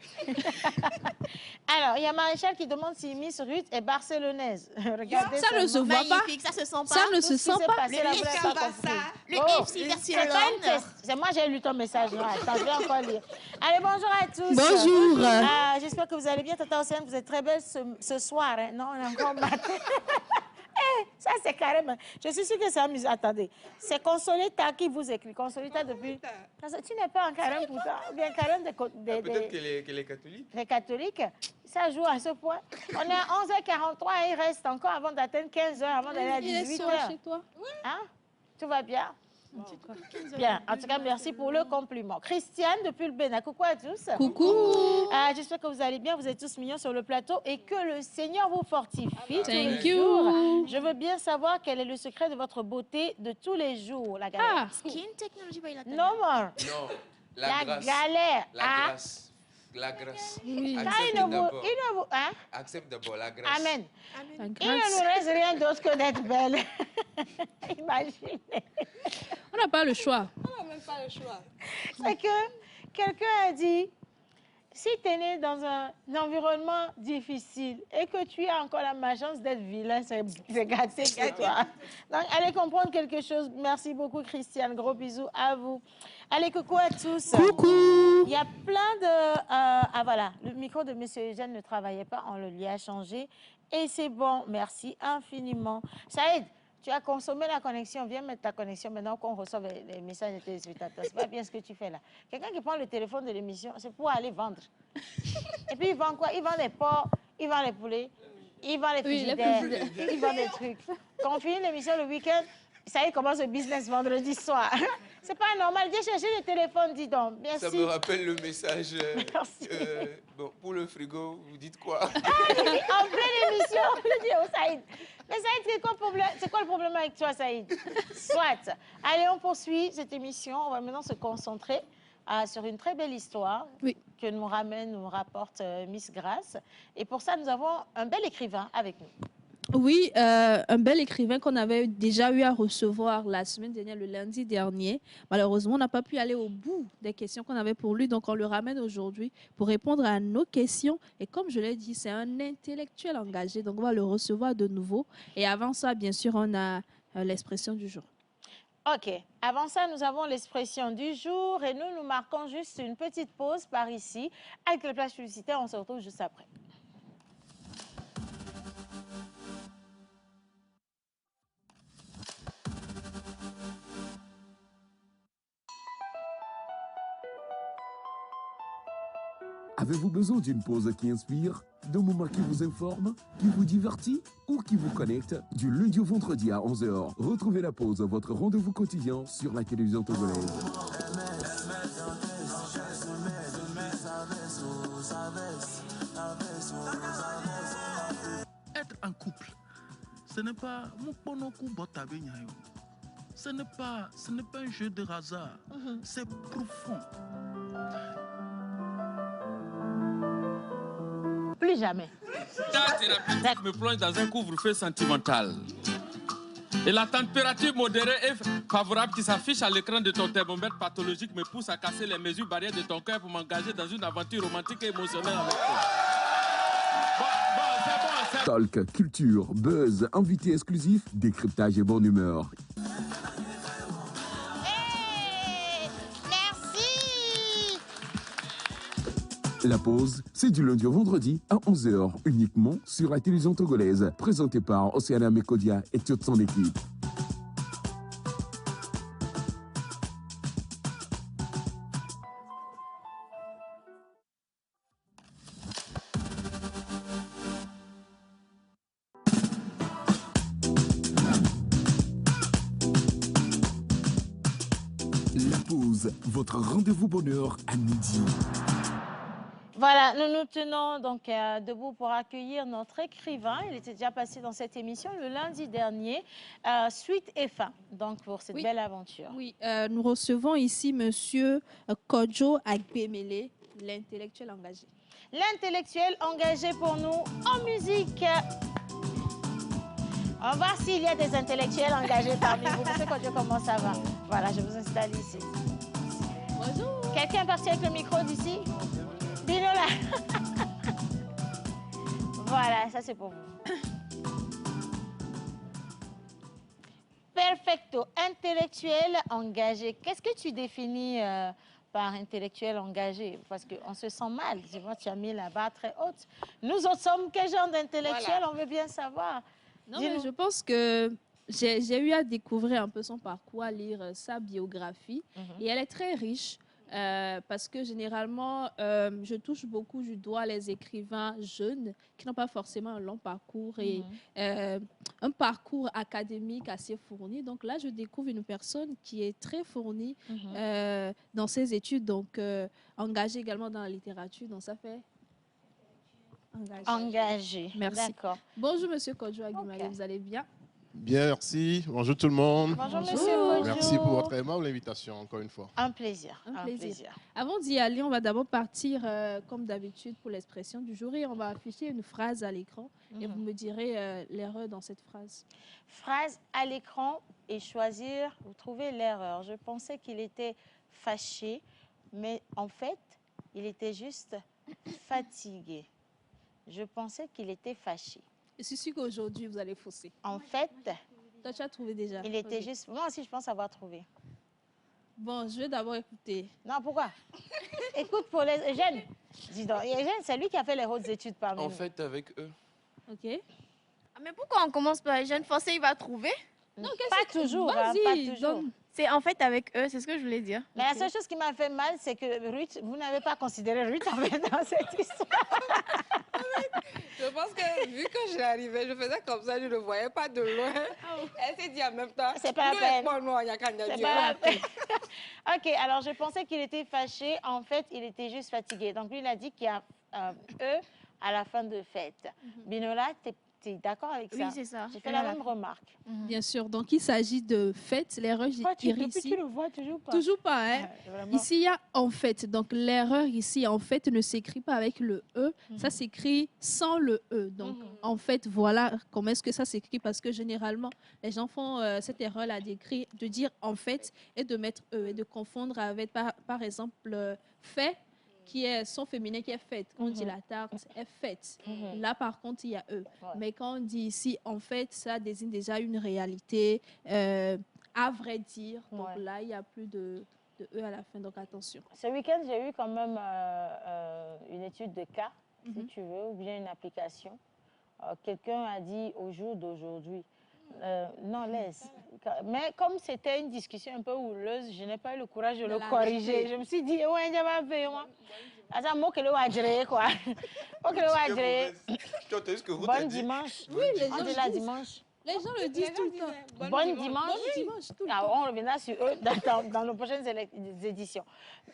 Alors, il y a Maréchal qui demande si Miss Ruth est barcelonaise. Regardez ça ne se voit pas. Ça se sent pas. Ça ne se sent pas. Le FC Barcelone. C'est moi, j'ai lu ton message. Attends, je vais encore lire. Allez, bonjour à tous. Bonjour. J'espère que vous allez bien. Tata Océane, vous êtes très belle ce soir. Hein? Non, on est encore matin. Ça, c'est carrément... Je suis sûre que c'est amusant. Attendez. C'est Consolita qui vous écrit. Consolita depuis... Tu n'es pas en carême pourtant. Bien carême Peut-être qu'elle est catholique. Les catholiques, ça joue à ce point. On est à 11h43 et il reste encore avant d'atteindre 15h, avant d'aller à 18h. Chez toi. Hein? Tout va bien? Bien. En tout cas, merci pour le compliment. Christiane, depuis le Bénin. Coucou à tous. Coucou. J'espère que vous allez bien. Vous êtes tous mignons sur le plateau et que le Seigneur vous fortifie tous les Thank you. jours. Je veux bien savoir quel est le secret de votre beauté de tous les jours. La galère. Skin technology by la No more. Non, La grâce. galère. La grâce. La grâce. Oui. Hein? Accepte d'abord la grâce. Amen. La Il ne grâce. nous reste rien d'autre que d'être belle. Imaginez. On n'a pas le choix. On n'a même pas le choix. C'est que quelqu'un a dit, si tu es né dans un environnement difficile et que tu as encore la malchance d'être vilain, c'est gâté pour toi. Donc, allez comprendre quelque chose. Merci beaucoup, Christiane. Gros bisous à vous. Allez, coucou à tous. Coucou. Il y a plein de... voilà, le micro de M. Eugène ne travaillait pas, on le lui a changé. Et c'est bon, merci infiniment. Saïd, tu as consommé la connexion, viens mettre ta connexion maintenant qu'on reçoit les messages des téléspectateurs. C'est pas bien ce que tu fais là. Quelqu'un qui prend le téléphone de l'émission, c'est pour aller vendre. Et puis il vend quoi? Il vend les porcs, il vend les poulets, il vend les frigidaires, il vend des trucs. Quand on finit l'émission le week-end, ça y est, commence le business vendredi soir. C'est pas normal. Viens chercher le téléphone, dis donc. Merci. Ça me rappelle le message. Merci. Bon, pour le frigo, vous dites quoi? En pleine émission, je dis au Saïd. Mais Saïd, c'est quoi le problème avec toi, Saïd? Soit. Allez, on poursuit cette émission. On va maintenant se concentrer. sur une très belle histoire que nous rapporte Miss Grace. Et pour ça, nous avons un bel écrivain avec nous. Oui, un bel écrivain qu'on avait déjà eu à recevoir la semaine dernière, le lundi dernier. Malheureusement, on n'a pas pu aller au bout des questions qu'on avait pour lui, donc on le ramène aujourd'hui pour répondre à nos questions. Et comme je l'ai dit, c'est un intellectuel engagé, donc on va le recevoir de nouveau. Et avant ça, bien sûr, on a l'expression du jour. OK. Avant ça, nous avons l'expression du jour et nous marquons juste une petite pause par ici. Avec les plages publicitaires, on se retrouve juste après. Avez-vous besoin d'une pause qui inspire, d'un moment qui vous informe, qui vous divertit ou qui vous connecte? Du lundi au vendredi à 11 h, retrouvez la pause, votre rendez-vous quotidien sur la télévision togolaise. Être en couple, ce n'est pas ce n'est pas un jeu de hasard, c'est profond. Plus jamais. Ta thérapeutique me plonge dans un couvre-feu sentimental. Et la température modérée et favorable qui s'affiche à l'écran de ton thermomètre pathologique me pousse à casser les mesures barrières de ton cœur pour m'engager dans une aventure romantique et émotionnelle avec toi. C'est bon. Talk, culture, buzz, invité exclusif, décryptage et bonne humeur. La pause, c'est du lundi au vendredi à 11 h, uniquement sur la télévision togolaise, présentée par Océana Mekodia et toute son équipe. La pause, votre rendez-vous bonheur à midi. Voilà, nous nous tenons donc debout pour accueillir notre écrivain. Il était déjà passé dans cette émission le lundi dernier. Suite et fin, donc pour cette belle aventure. Oui, nous recevons ici Monsieur Kodjo Agbemele, l'intellectuel engagé. L'intellectuel engagé pour nous en musique. On va voir s'il y a des intellectuels engagés parmi vous. Monsieur Kodjo, comment ça va? Voilà, je vous installe ici. Bonjour. Quelqu'un est parti avec le micro d'ici? Binola. Voilà, ça c'est pour vous. Perfecto. Intellectuel engagé. Qu'est-ce que tu définis par intellectuel engagé? Parce qu'on se sent mal. Je vois, tu as mis la barre très haute. Nous autres sommes quel genre d'intellectuel? Voilà. On veut bien savoir. Non, mais je pense que j'ai eu à découvrir un peu son parcours, à lire sa biographie. Et elle est très riche. Parce que généralement, je touche beaucoup du doigt les écrivains jeunes qui n'ont pas forcément un long parcours et un parcours académique assez fourni. Donc là, je découvre une personne qui est très fournie dans ses études, donc engagée également dans la littérature. Donc ça fait... Engagé. Merci. D'accord. Bonjour, Monsieur Kodjo Agbemele, vous allez bien? Bien, merci. Bonjour tout le monde. Bonjour, Monsieur Kodjo. Merci pour votre aimable invitation, encore une fois. Un plaisir. Un plaisir. Avant d'y aller, on va d'abord partir, comme d'habitude, pour l'expression du jour. Et on va afficher une phrase à l'écran. Et vous me direz l'erreur dans cette phrase. Phrase à l'écran et choisir, vous trouvez l'erreur. Je pensais qu'il était fâché, mais en fait, il était juste fatigué. Je pensais qu'il était fâché. Je suis sûre qu'aujourd'hui, vous allez fausser. En fait... Toi, tu as trouvé déjà. Il était juste... Moi aussi, je pense avoir trouvé. Bon, je vais d'abord écouter. Non, pourquoi? Écoute pour les jeunes. Dis donc, Eugène, c'est lui qui a fait les hautes études parmi nous. En fait, avec eux. OK. Mais pourquoi on commence par les jeunes? Forcément, il va trouver. Non, pas toujours. Hein, pas toujours. C'est en fait avec eux, c'est ce que je voulais dire. Mais la seule chose qui m'a fait mal, c'est que Ruth, vous n'avez pas considéré Ruth en fait dans cette histoire. Je pense que vu que je l'arrivais, je faisais comme ça, je ne le voyais pas de loin. Elle s'est dit en même temps, c'est pas la peine. C'est pas la peine. OK, alors je pensais qu'il était fâché. En fait, il était juste fatigué. Donc lui, il a dit qu'il y a eux à la fin de fête. Binola, Tu es d'accord avec ça? Oui, c'est ça. J'ai fait la même remarque. Bien sûr. Donc, il s'agit de fait. L'erreur ici... Tu le vois toujours pas? Toujours pas, hein? Ici, il y a en fait. Donc, l'erreur ici, en fait, ne s'écrit pas avec le E. Ça s'écrit sans le E. Donc, en fait, voilà comment est-ce que ça s'écrit. Parce que généralement, les gens font cette erreur-là de dire en fait et de mettre E et de confondre avec, par exemple, fait, qui est son féminin qui est faite. Quand on dit la tarte est faite. Là, par contre, il y a E. Mais quand on dit ici, en fait, ça désigne déjà une réalité, à vrai dire. Donc là, il n'y a plus de E à la fin. Donc attention. Ce week-end, j'ai eu quand même une étude de cas, si tu veux, ou bien une application. Quelqu'un a dit au jour d'aujourd'hui. Non, laisse. Mais comme c'était une discussion un peu houleuse, je n'ai pas eu le courage de le corriger. Je me suis dit, ouais, j'ai fait moi. Attends, moi, que le wajre, quoi. Moi, que le wajre. Bon dimanche. Oui, les gens on dit la dimanche. Les gens le disent tout le temps. Bon dimanche. Bon dimanche, tout le temps. On reviendra sur eux dans nos prochaines éditions.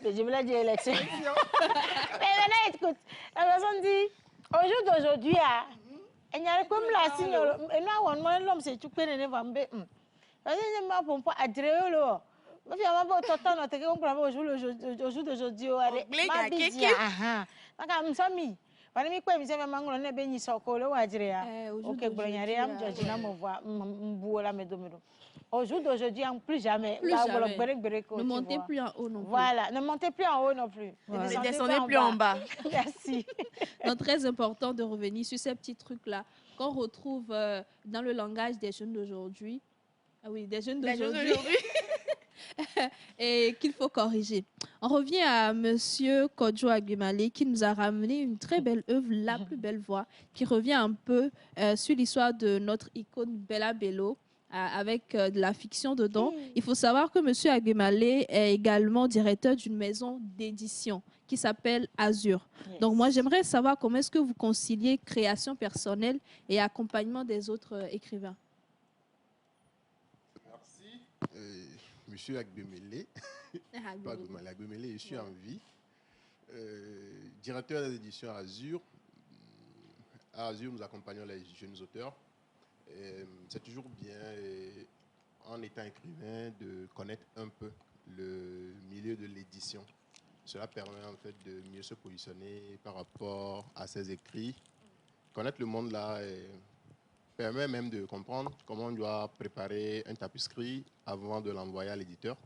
Mais je voulais dire élection. Mais maintenant, écoute, la personne dit, au jour d'aujourd'hui, il y a comme la signe, et là, on m'a l'homme, c'est tout péné, ne va me parce que je m'en pompe à dire, là. Je vais avoir autant de temps, on prend au jour d'aujourd'hui, ma bidi, donc, I'm mis. Wanemi kwa mzee mangu ne benyi sokolo wajrea. OK, bolonyare am Georgina m'envoie m'bouola medomero. Au jour d'aujourd'hui, plus jamais. Ne montez plus en haut non plus. Voilà, ne montez plus en haut non plus. Ne descendez plus en bas. Merci. Donc, très important de revenir sur ces petits trucs-là qu'on retrouve dans le langage des jeunes d'aujourd'hui. Ah oui, des jeunes d'aujourd'hui. Et qu'il faut corriger. On revient à Monsieur Kojo Agumale qui nous a ramené une très belle œuvre, La plus belle voix, qui revient un peu sur l'histoire de notre icône Bella Bello, avec de la fiction dedans. Il faut savoir que Monsieur Agumale est également directeur d'une maison d'édition qui s'appelle Azur. Donc moi, j'aimerais savoir comment est-ce que vous conciliez création personnelle et accompagnement des autres écrivains. Monsieur Agumale, pas Agumale, Agumale, je suis en vie. Directeur des éditions Azur. À Azur, nous accompagnons les jeunes auteurs. C'est toujours bien, en étant écrivain, de connaître un peu le milieu de l'édition. Cela permet en fait de mieux se positionner par rapport à ses écrits. Connaître le monde là permet même de comprendre comment on doit préparer un tapisserie avant de l'envoyer à l'éditeur.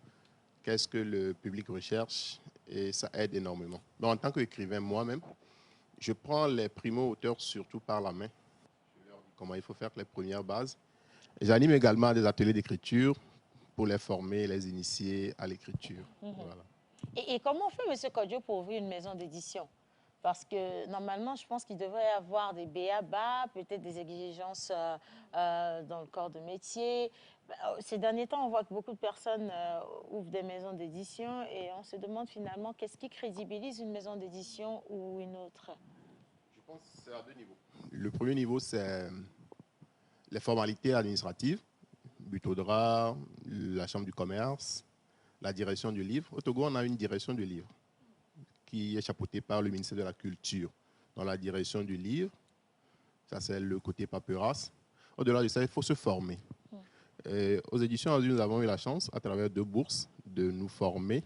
Qu'est-ce que le public recherche, et ça aide énormément. Donc, en tant qu'écrivain moi-même, je prends les primo-auteurs surtout par la main. Je leur dis comment il faut faire les premières bases. J'anime également des ateliers d'écriture pour les former, les initier à l'écriture. Voilà. Et comment on fait, M. Kodjo, pour ouvrir une maison d'édition? Parce que normalement, je pense qu'il devrait y avoir des BABA, peut-être des exigences dans le corps de métier. Ces derniers temps, on voit que beaucoup de personnes ouvrent des maisons d'édition et on se demande finalement qu'est-ce qui crédibilise une maison d'édition ou une autre. Je pense que c'est à deux niveaux. Le premier niveau, c'est les formalités administratives, Butodra, la Chambre du commerce, la direction du livre. Au Togo, on a une direction du livre qui est chapeautée par le ministère de la Culture. Dans la direction du livre, ça c'est le côté paperasse. Au-delà de ça, il faut se former. Aux éditions Azur, nous avons eu la chance, à travers 2 bourses, de nous former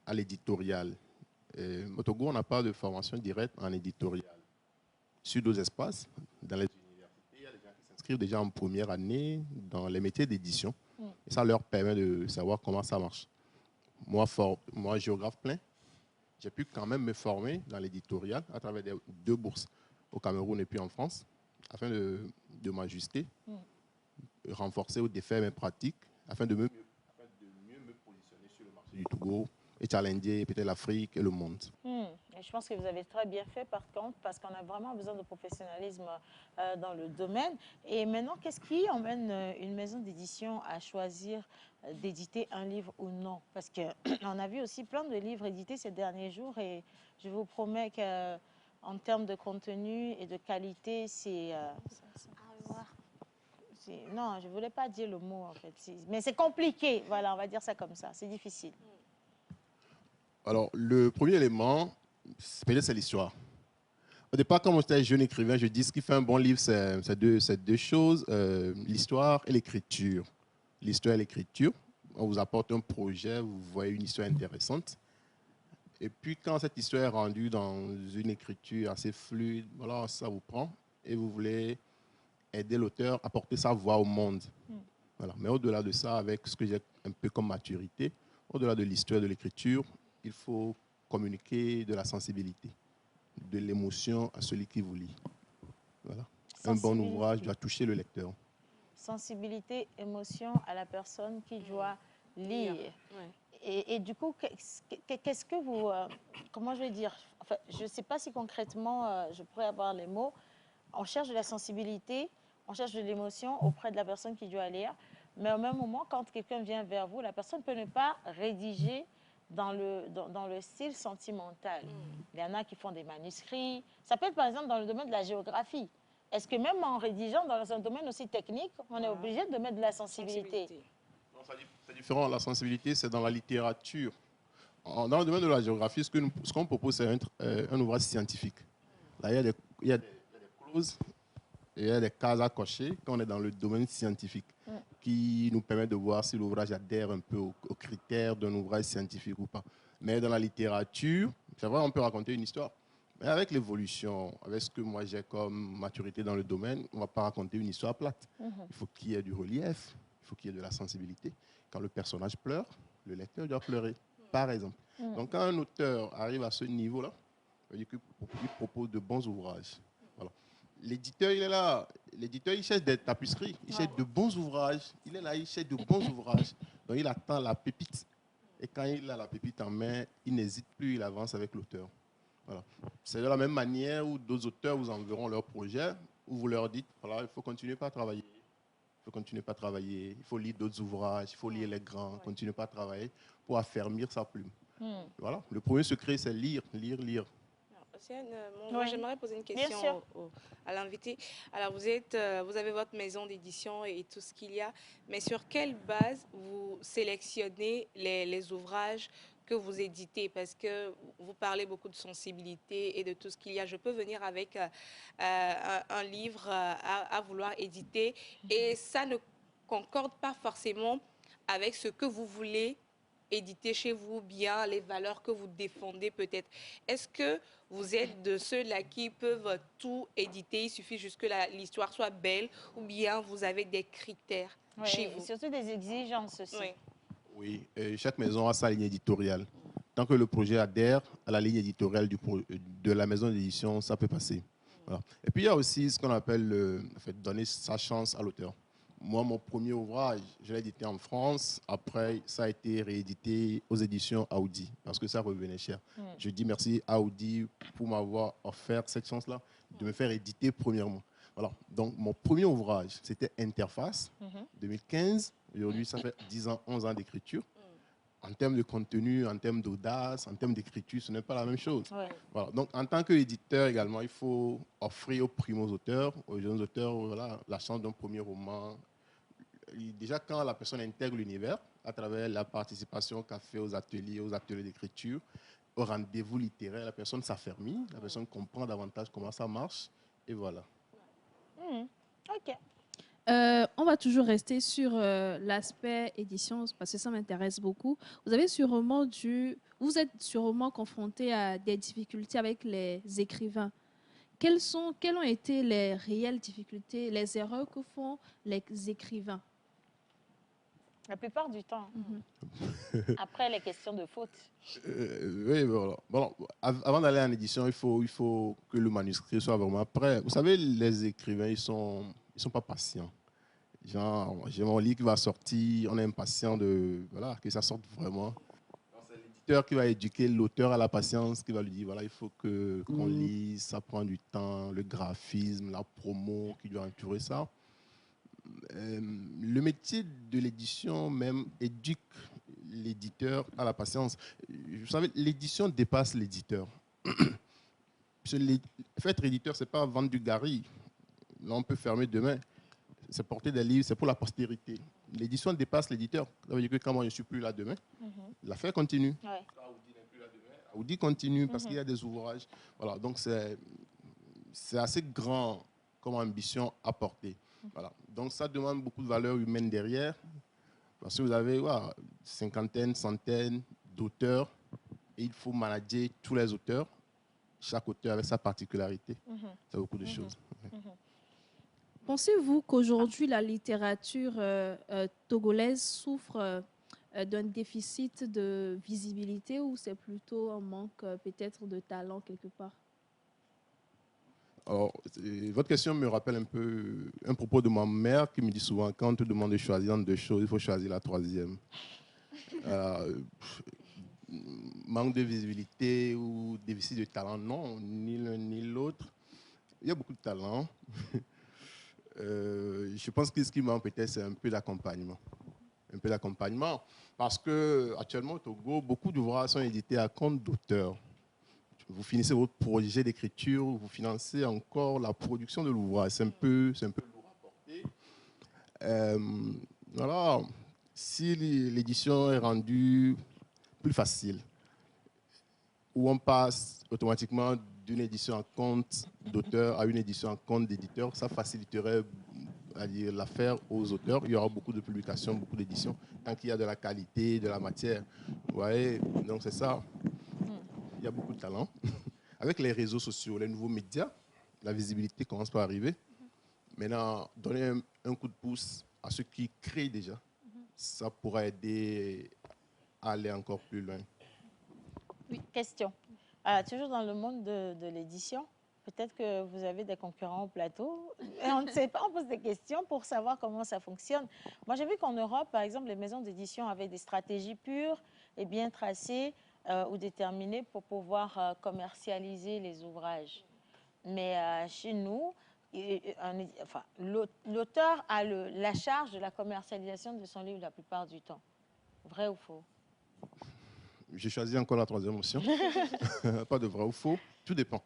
à l'éditorial. Au Togo, on n'a pas de formation directe en éditorial. Sur 2 espaces, dans les universités, il y a des gens qui s'inscrivent déjà en première année dans les métiers d'édition. Et ça leur permet de savoir comment ça marche. Moi géographe plein, j'ai pu quand même me former dans l'éditorial à travers 2 bourses au Cameroun et puis en France, afin de m'ajuster, renforcer ou défaire mes pratiques, afin de mieux me positionner sur le marché du Togo et challenger peut-être l'Afrique et le monde. Et je pense que vous avez très bien fait par contre, parce qu'on a vraiment besoin de professionnalisme dans le domaine. Et maintenant, qu'est-ce qui emmène une maison d'édition à choisir d'éditer un livre ou non? Parce qu'on a vu aussi plein de livres édités ces derniers jours et je vous promets qu'en termes de contenu et de qualité, c'est... non, je ne voulais pas dire le mot en fait, mais c'est compliqué, voilà, on va dire ça comme ça, c'est difficile. Alors, le premier élément, peut-être c'est l'histoire. Au départ, quand j'étais jeune écrivain, je dis ce qui fait un bon livre, c'est deux choses, l'histoire et l'écriture. L'histoire et l'écriture, on vous apporte un projet, vous voyez une histoire intéressante. Et puis, quand cette histoire est rendue dans une écriture assez fluide, voilà, ça vous prend et vous voulez aider l'auteur à porter sa voix au monde. Voilà. Mais au-delà de ça, avec ce que j'ai un peu comme maturité, au-delà de l'histoire de l'écriture, il faut communiquer de la sensibilité, de l'émotion à celui qui vous lit. Voilà. Un bon ouvrage doit toucher le lecteur. Sensibilité, émotion à la personne qui doit lire. Et du coup, qu'est-ce que vous... comment je vais dire? Enfin, je ne sais pas si concrètement, je pourrais avoir les mots. On cherche de la sensibilité, on cherche de l'émotion auprès de la personne qui doit lire. Mais au même moment, quand quelqu'un vient vers vous, la personne peut ne pas rédiger dans le style sentimental. Il y en a qui font des manuscrits. Ça peut être par exemple dans le domaine de la géographie. Est-ce que même en rédigeant dans un domaine aussi technique, on est obligé de mettre de la sensibilité? Non, c'est différent. La sensibilité, c'est dans la littérature. Dans le domaine de la géographie, ce qu'on propose, c'est un ouvrage scientifique. Là, il y a des clauses et il y a des cases à cocher quand on est dans le domaine scientifique qui nous permet de voir si l'ouvrage adhère un peu aux critères d'un ouvrage scientifique ou pas. Mais dans la littérature, c'est vrai, on peut raconter une histoire. Mais avec l'évolution, avec ce que moi j'ai comme maturité dans le domaine, on ne va pas raconter une histoire plate. Il faut qu'il y ait du relief, il faut qu'il y ait de la sensibilité. Quand le personnage pleure, le lecteur doit pleurer, par exemple. Donc quand un auteur arrive à ce niveau-là, il propose de bons ouvrages. Voilà. L'éditeur, il est là. L'éditeur, il cherche des tapisseries, il cherche de bons ouvrages. Il est là, il cherche de bons ouvrages. Donc il attend la pépite. Et quand il a la pépite en main, il n'hésite plus, il avance avec l'auteur. Voilà. C'est de la même manière où d'autres auteurs vous enverront leur projet, où vous leur dites, voilà, il faut continuer pas à travailler. Il faut continuer pas à travailler, il faut lire d'autres ouvrages, il faut lire les grands, continuer pas à travailler pour affermir sa plume. Voilà. Le premier secret, c'est lire, lire, lire. J'aimerais poser une question à l'invité. Alors, vous avez votre maison d'édition et tout ce qu'il y a, mais sur quelle base vous sélectionnez les ouvrages que vous éditez? Parce que vous parlez beaucoup de sensibilité et de tout ce qu'il y a. Je peux venir avec un livre à vouloir éditer et ça ne concorde pas forcément avec ce que vous voulez éditer chez vous, bien les valeurs que vous défendez peut-être. Est-ce que vous êtes de ceux-là qui peuvent tout éditer, il suffit juste que l'histoire soit belle, ou bien vous avez des critères chez vous? Surtout des exigences aussi. Oui, chaque maison a sa ligne éditoriale. Tant que le projet adhère à la ligne éditoriale de la maison d'édition, ça peut passer. Voilà. Et puis il y a aussi ce qu'on appelle donner sa chance à l'auteur. Moi, mon premier ouvrage, je l'ai édité en France. Après, ça a été réédité aux éditions Audi parce que ça revenait cher. Je dis merci à Audi pour m'avoir offert cette chance-là de me faire éditer premièrement. Voilà. Donc, mon premier ouvrage, c'était Interface, 2015. Aujourd'hui, ça fait 10 ans, 11 ans d'écriture. En termes de contenu, en termes d'audace, en termes d'écriture, ce n'est pas la même chose. Voilà. Donc, en tant qu'éditeur également, il faut offrir aux primos auteurs, aux jeunes auteurs, voilà, la chance d'un premier roman. Déjà, quand la personne intègre l'univers, à travers la participation qu'elle fait aux ateliers d'écriture, au rendez-vous littéraire, la personne s'affermit, la personne comprend davantage comment ça marche, et voilà. OK. On va toujours rester sur l'aspect édition parce que ça m'intéresse beaucoup. Vous êtes sûrement confronté à des difficultés avec les écrivains. Quelles ont été les réelles difficultés, les erreurs que font les écrivains? La plupart du temps. Après les questions de faute. Oui, voilà. Bon, avant d'aller en édition, il faut que le manuscrit soit vraiment prêt. Vous savez, les écrivains, ils sont pas patients. Genre, j'ai mon livre qui va sortir, on est impatient que ça sorte vraiment. C'est l'éditeur qui va éduquer l'auteur à la patience, qui va lui dire, voilà, il faut qu'on lise, ça prend du temps, le graphisme, la promo qui doit entourer ça. Le métier de l'édition même éduque l'éditeur à la patience. Vous savez, l'édition dépasse l'éditeur. Être éditeur, ce n'est pas vendre du gari. Là, on peut fermer demain. C'est porter des livres, c'est pour la postérité. L'édition dépasse l'éditeur. Ça veut dire que quand moi je ne suis plus là demain, l'affaire continue. Audi n'est plus là demain. Audi continue parce qu'il y a des ouvrages. Voilà, donc c'est assez grand comme ambition à porter. Voilà. Donc, ça demande beaucoup de valeurs humaines derrière, parce que vous avez cinquantaine, centaines d'auteurs, et il faut manager tous les auteurs, chaque auteur avec sa particularité. C'est beaucoup de choses. Pensez-vous qu'aujourd'hui, la littérature togolaise souffre d'un déficit de visibilité ou c'est plutôt un manque peut-être de talent quelque part? Alors, votre question me rappelle un peu un propos de ma mère qui me dit souvent, quand on te demande de choisir entre deux choses, il faut choisir la troisième. Manque de visibilité ou déficit de talent, non, ni l'un ni l'autre. Il y a beaucoup de talent. Je pense que ce qui manque peut-être, c'est un peu d'accompagnement. Un peu d'accompagnement. Parce qu'actuellement, au Togo, beaucoup d'ouvrages sont édités à compte d'auteur. Vous finissez votre projet d'écriture, vous financez encore la production de l'ouvrage. C'est un peu lourd à porter. Voilà. Si l'édition est rendue plus facile, où on passe automatiquement d'une édition à compte d'auteur à une édition à compte d'éditeur, ça faciliterait l'affaire aux auteurs. Il y aura beaucoup de publications, beaucoup d'éditions, tant qu'il y a de la qualité, de la matière. Vous voyez, donc c'est ça. Il y a beaucoup de talent. Avec les réseaux sociaux, les nouveaux médias, la visibilité commence par arriver. Maintenant, donner un coup de pouce à ceux qui créent déjà, ça pourra aider à aller encore plus loin. Oui, question. Toujours dans le monde de l'édition, peut-être que vous avez des concurrents au plateau. Et on ne sait pas, on pose des questions pour savoir comment ça fonctionne. Moi, j'ai vu qu'en Europe, par exemple, les maisons d'édition avaient des stratégies pures et bien tracées ou déterminées pour pouvoir commercialiser les ouvrages. Mais chez nous, l'auteur a la charge de la commercialisation de son livre la plupart du temps. Vrai ou faux? J'ai choisi encore la troisième option. Pas de vrai ou faux, tout dépend.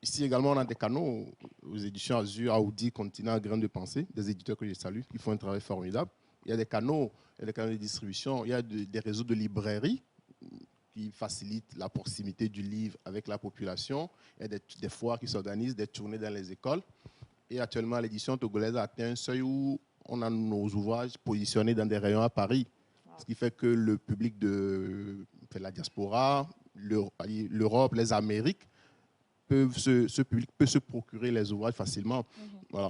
Ici également, on a des canaux aux éditions Azur, Audi, Continent, Graines de Pensée, des éditeurs que je salue, qui font un travail formidable. Il y a des canaux de distribution, il y a des réseaux de librairies qui facilitent la proximité du livre avec la population. Il y a des foires qui s'organisent, des tournées dans les écoles. Et actuellement, l'édition togolaise a atteint un seuil où on a nos ouvrages positionnés dans des rayons à Paris. Ce qui fait que le public de la diaspora, l'Europe, les Amériques, ce public peut se procurer les ouvrages facilement. Voilà.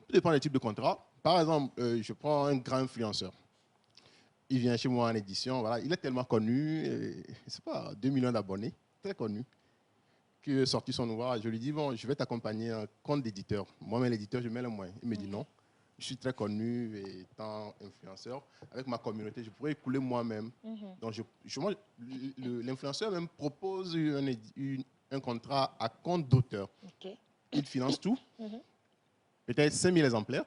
Tout dépend des types de contrats. Par exemple, je prends un grand influenceur. Il vient chez moi en édition. Voilà. Il est tellement connu, c'est pas 2 millions d'abonnés, très connu, qu'il a sorti son ouvrage. Je lui dis, bon, je vais t'accompagner un compte d'éditeur. Moi-même, l'éditeur, je mets le moyen. Il me dit non. Je suis très connu étant influenceur. Avec ma communauté, je pourrais écouler moi-même. Donc, l'influenceur même propose un contrat à compte d'auteur. Il finance tout. Peut-être 5 000 exemplaires.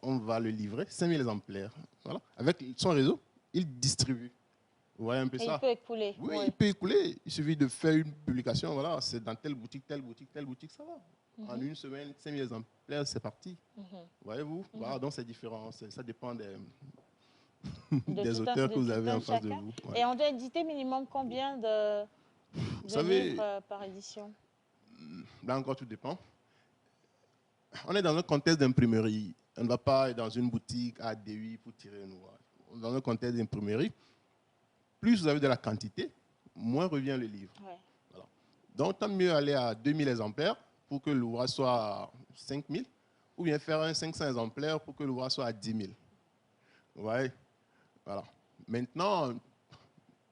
On va le livrer, 5 000 exemplaires. Voilà. Avec son réseau, il distribue. Vous voyez un peu ça? Il peut écouler. Oui, il peut écouler. Il suffit de faire une publication. Voilà, c'est dans telle boutique, ça va. En une semaine, 5 000 exemplaires, c'est parti. Voyez-vous? Voilà, donc c'est différent. Ça dépend des auteurs que vous avez en face de vous. Ouais. Et on doit éditer minimum combien de livres par édition? Là encore, tout dépend. On est dans un contexte d'imprimerie. On ne va pas dans une boutique à DUI pour tirer un ouvrage. Dans un contexte d'imprimerie, plus vous avez de la quantité, moins revient le livre. Ouais. Voilà. Donc, tant mieux aller à 2 000 exemplaires pour que l'ouvrage soit à 5 000, ou bien faire un 500 exemplaires pour que l'ouvrage soit à 10 000. Vous voyez? Voilà. Maintenant,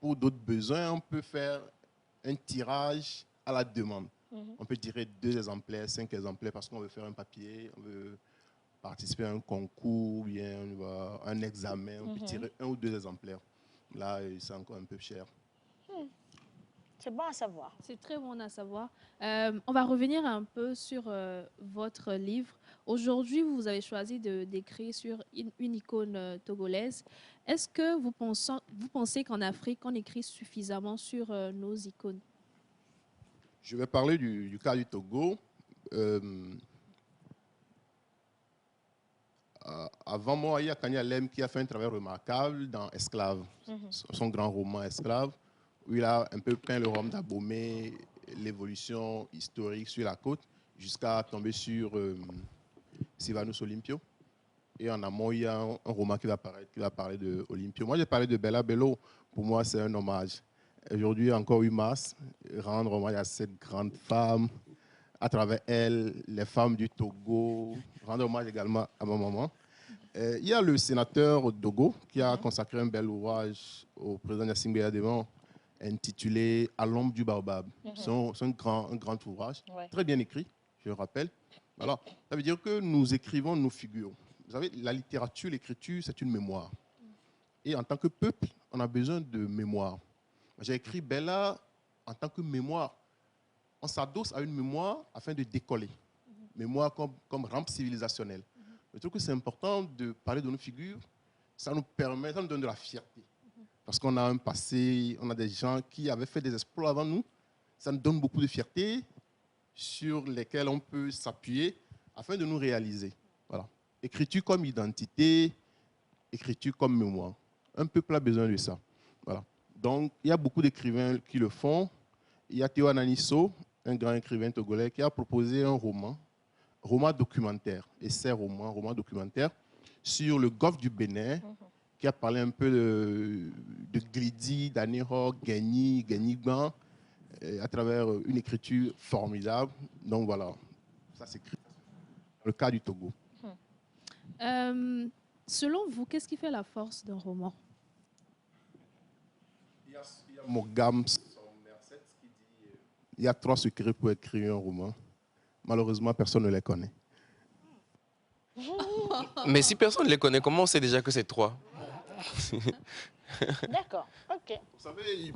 pour d'autres besoins, on peut faire un tirage à la demande. On peut tirer 2 exemplaires, 5 exemplaires, parce qu'on veut faire un papier, on veut participer à un concours, bien un examen, on peut tirer 1 ou 2 exemplaires. Là, c'est encore un peu cher. C'est bon à savoir. C'est très bon à savoir. On va revenir un peu sur votre livre. Aujourd'hui, vous avez choisi d'écrire sur une icône togolaise. Est-ce que vous pensez qu'en Afrique, on écrit suffisamment sur nos icônes? Je vais parler du cas du Togo. Avant moi, il y a Kanya Lem qui a fait un travail remarquable dans Esclave, son grand roman Esclave, où il a un peu peint le royaume d'Abomey l'évolution historique sur la côte jusqu'à tomber sur Sylvanus Olympio. Et en amont, il y a un roman qui va parler de Olympio. Moi, j'ai parlé de Bella Bello. Pour moi, c'est un hommage. Aujourd'hui, encore 8 mars, rendre hommage à cette grande femme, à travers elle, les femmes du Togo, rendre hommage également à ma maman. Il y a le sénateur Dogo qui a consacré un bel ouvrage au président Yassine Beyadéman intitulé « À l'ombre du baobab ». C'est un grand ouvrage, très bien écrit, je le rappelle. Alors, ça veut dire que nous écrivons nos figures. Vous savez, la littérature, l'écriture, c'est une mémoire. Et en tant que peuple, on a besoin de mémoire. J'ai écrit Bella en tant que mémoire. On s'adosse à une mémoire afin de décoller. Mémoire comme rampe civilisationnelle. Je trouve que c'est important de parler de nos figures. Ça nous permet, ça nous donne de la fierté. Parce qu'on a un passé, on a des gens qui avaient fait des exploits avant nous. Ça nous donne beaucoup de fierté sur lesquels on peut s'appuyer afin de nous réaliser. Voilà. Écriture comme identité, écriture comme mémoire. Un peuple a besoin de ça. Voilà. Donc, il y a beaucoup d'écrivains qui le font. Il y a Théo Ananisso, un grand écrivain togolais, qui a proposé un roman documentaire, roman documentaire, sur le golfe du Bénin, qui a parlé un peu de Glidi, d'Anero, Gagny-Ban, à travers une écriture formidable. Donc voilà, ça s'écrit dans le cas du Togo. Selon vous, qu'est-ce qui fait la force d'un roman? Il y a Mogam Somerset qui dit il y a 3 secrets pour écrire un roman. Malheureusement, personne ne les connaît. Mais si personne ne les connaît, comment on sait déjà que c'est 3? D'accord, ok. Vous savez,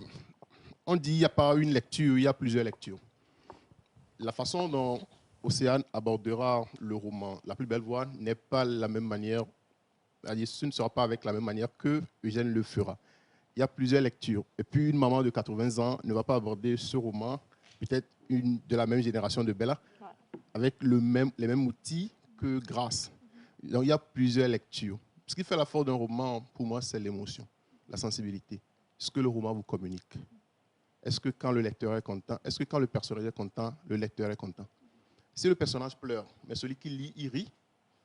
on dit qu'il n'y a pas une lecture, il y a plusieurs lectures. La façon dont Océane abordera le roman La plus belle voix n'est pas la même manière, ce ne sera pas avec la même manière que Eugène le fera. Il y a plusieurs lectures. Et puis une maman de 80 ans ne va pas aborder ce roman, peut-être une de la même génération de Bella, avec les mêmes outils que Grâce. Donc il y a plusieurs lectures. Ce qui fait la force d'un roman, pour moi, c'est l'émotion, la sensibilité. Ce que le roman vous communique. Est-ce que quand le lecteur est content, est-ce que quand le personnage est content, le lecteur est content? Si le personnage pleure, mais celui qui lit, il rit,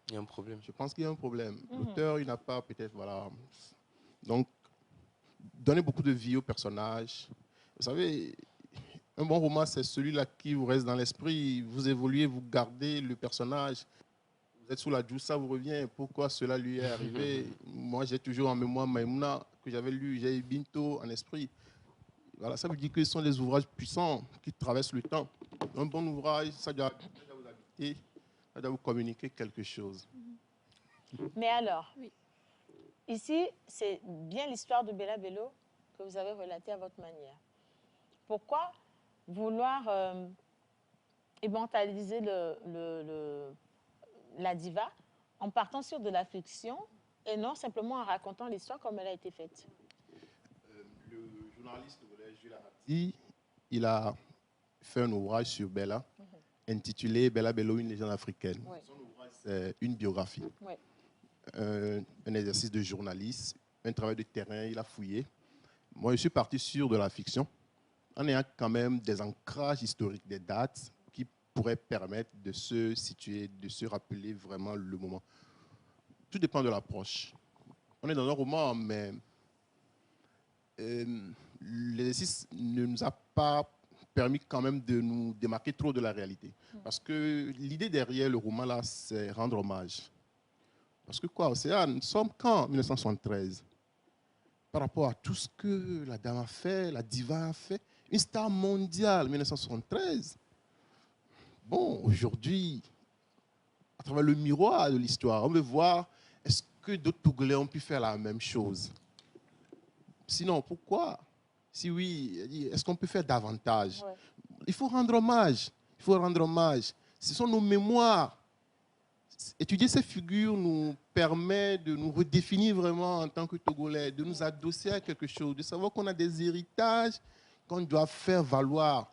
il y a un problème. Je pense qu'il y a un problème. L'auteur, il n'a pas peut-être, voilà. Donc, donnez beaucoup de vie au personnage. Vous savez, un bon roman, c'est celui-là qui vous reste dans l'esprit. Vous évoluez, vous gardez le personnage. Vous êtes sous la douche, ça vous revient. Pourquoi cela lui est arrivé? Moi, j'ai toujours en mémoire Maïmouna, que j'avais lu, j'ai eu Binto en esprit. Voilà, ça veut dire que ce sont des ouvrages puissants qui traversent le temps. Un bon ouvrage, ça doit vous habiter, ça doit vous communiquer quelque chose. Mais alors, ici, c'est bien l'histoire de Bella Bello que vous avez relatée à votre manière. Pourquoi vouloir immortaliser la diva en partant sur de la fiction et non simplement en racontant l'histoire comme elle a été faite? Le journaliste Jules Arati, il a fait un ouvrage sur Bella intitulé Bella Bello, une légende africaine. Son ouvrage, c'est une biographie. Un exercice de journaliste, un travail de terrain, il a fouillé. Moi, je suis parti sur de la fiction, en ayant quand même des ancrages historiques, des dates qui pourraient permettre de se situer, de se rappeler vraiment le moment. Tout dépend de l'approche. On est dans un roman, mais l'exercice ne nous a pas permis quand même de nous démarquer trop de la réalité. Parce que l'idée derrière le roman, là, c'est rendre hommage. Parce que quoi, Océane, nous sommes quand 1973 par rapport à tout ce que la dame a fait, la diva a fait, une star mondiale, 1973. Bon, aujourd'hui, à travers le miroir de l'histoire, on veut voir est-ce que d'autres Togolais ont pu faire la même chose. Sinon, pourquoi? Si oui, est-ce qu'on peut faire davantage? Il faut rendre hommage. Il faut rendre hommage. Ce sont nos mémoires. Étudier ces figures nous permet de nous redéfinir vraiment en tant que Togolais, de nous adosser à quelque chose, de savoir qu'on a des héritages qu'on doit faire valoir.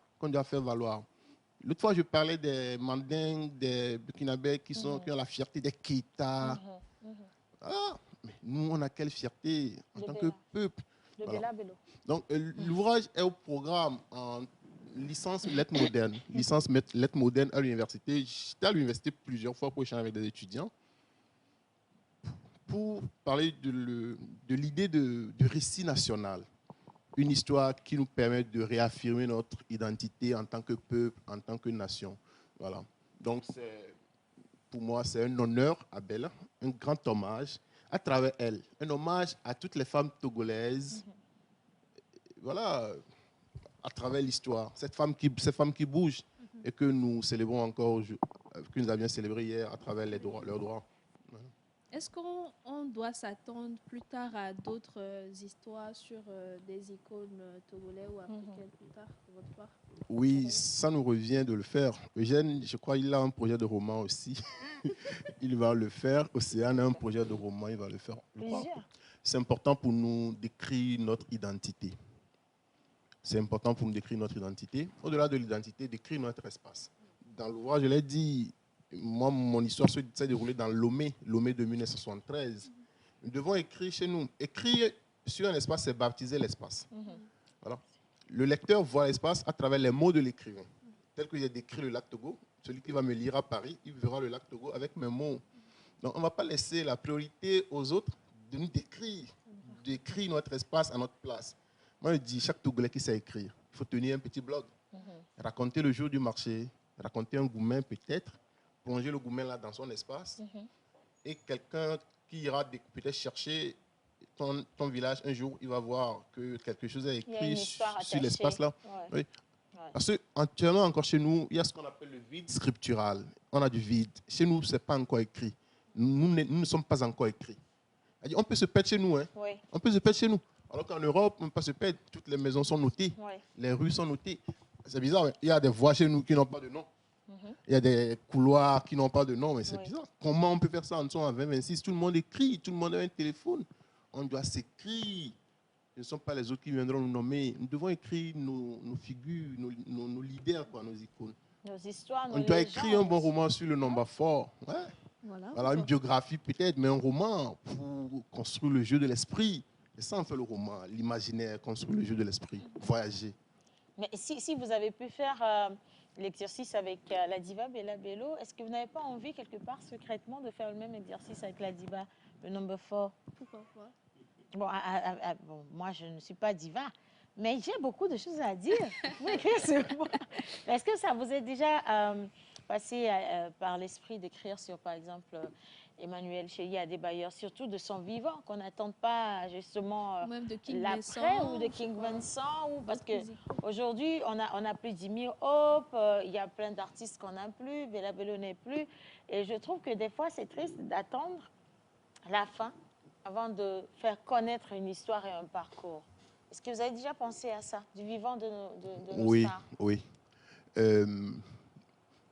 L'autre fois, je parlais des Mandingues, des Burkinabés qui ont la fierté des Keita. Ah, mais nous, on a quelle fierté en tant que peuple? Voilà. Donc, l'ouvrage est au programme en licence lettres modernes. Licence lettres modernes à l'université. J'étais à l'université plusieurs fois pour échanger avec des étudiants pour parler de l'idée du récit national. Une histoire qui nous permet de réaffirmer notre identité en tant que peuple, en tant que nation. Voilà. Donc, pour moi, c'est un honneur à Bella, un grand hommage à travers elle. Un hommage à toutes les femmes togolaises. Voilà, à travers l'histoire. Ces femmes qui bougent et que nous célébrons encore, que nous avions célébré hier à travers leurs droits. Voilà. Est-ce qu'on doit s'attendre plus tard à d'autres histoires sur des icônes togolais ou africaines plus tard, de votre part? Oui, ça nous revient de le faire. Eugène, je crois qu'il a un projet de roman aussi. Il va le faire. Océane a un projet de roman, il va le faire. C'est important pour nous d'écrire notre identité. C'est important pour nous d'écrire notre identité. Au-delà de l'identité, d'écrire notre espace. Dans l'ouvrage, je l'ai dit, moi, mon histoire s'est déroulée dans Lomé de 1973. Nous devons écrire chez nous. Écrire sur un espace, c'est baptiser l'espace. Voilà. Le lecteur voit l'espace à travers les mots de l'écrivain. Tel que j'ai décrit le lac Togo, celui qui va me lire à Paris, il verra le lac Togo avec mes mots. Donc, on ne va pas laisser la priorité aux autres de nous d'écrire notre espace à notre place. Moi, je dis, chaque Togolais qui sait écrire, il faut tenir un petit blog. Raconter le jour du marché, raconter un goumen peut-être, plonger le goumen là dans son espace, et quelqu'un qui ira peut-être chercher ton village un jour, il va voir que quelque chose est écrit sur l'espace là. Ouais. Oui. Parce qu'actuellement, encore chez nous, il y a ce qu'on appelle le vide scriptural. On a du vide. Chez nous, ce n'est pas encore écrit. Nous ne sommes pas encore écrits. On peut se perdre chez nous. Hein. Oui. On peut se perdre chez nous. Alors qu'en Europe, on ne peut pas se perdre. Toutes les maisons sont notées. Oui. Les rues sont notées. C'est bizarre. Il y a des voies chez nous qui n'ont pas de nom. Il y a des couloirs qui n'ont pas de nom. Mais c'est bizarre. Comment on peut faire ça en 2026? Tout le monde écrit. Tout le monde a un téléphone. On doit s'écrire. Ce ne sont pas les autres qui viendront nous nommer. Nous devons écrire nos figures, nos leaders, quoi, nos icônes. Nos histoires, nos On doit écrire un bon roman sur le Nomba Fort. Ouais. Voilà, une biographie peut-être, mais un roman pour construire le jeu de l'esprit. Et ça, on fait le roman, l'imaginaire, construire le jeu de l'esprit, voyager. Mais si vous avez pu faire l'exercice avec la diva Bella Bello, est-ce que vous n'avez pas envie, quelque part, secrètement, de faire le même exercice avec la diva, le Nomba Fort? Pourquoi pas? Bon, moi, je ne suis pas diva, mais j'ai beaucoup de choses à dire. Est-ce que ça vous est déjà passé par l'esprit d'écrire sur, par exemple, Emmanuel Chély Adebayor, surtout de son vivant, qu'on n'attende pas justement l'après ou de King Vincent, ou parce qu'aujourd'hui, on a plus Jimmy Hope, il y a plein d'artistes qu'on n'a plus, Bella Bello n'est plus, et je trouve que des fois, c'est triste d'attendre la fin avant de faire connaître une histoire et un parcours. Est-ce que vous avez déjà pensé à ça, du vivant de nos stars? Oui.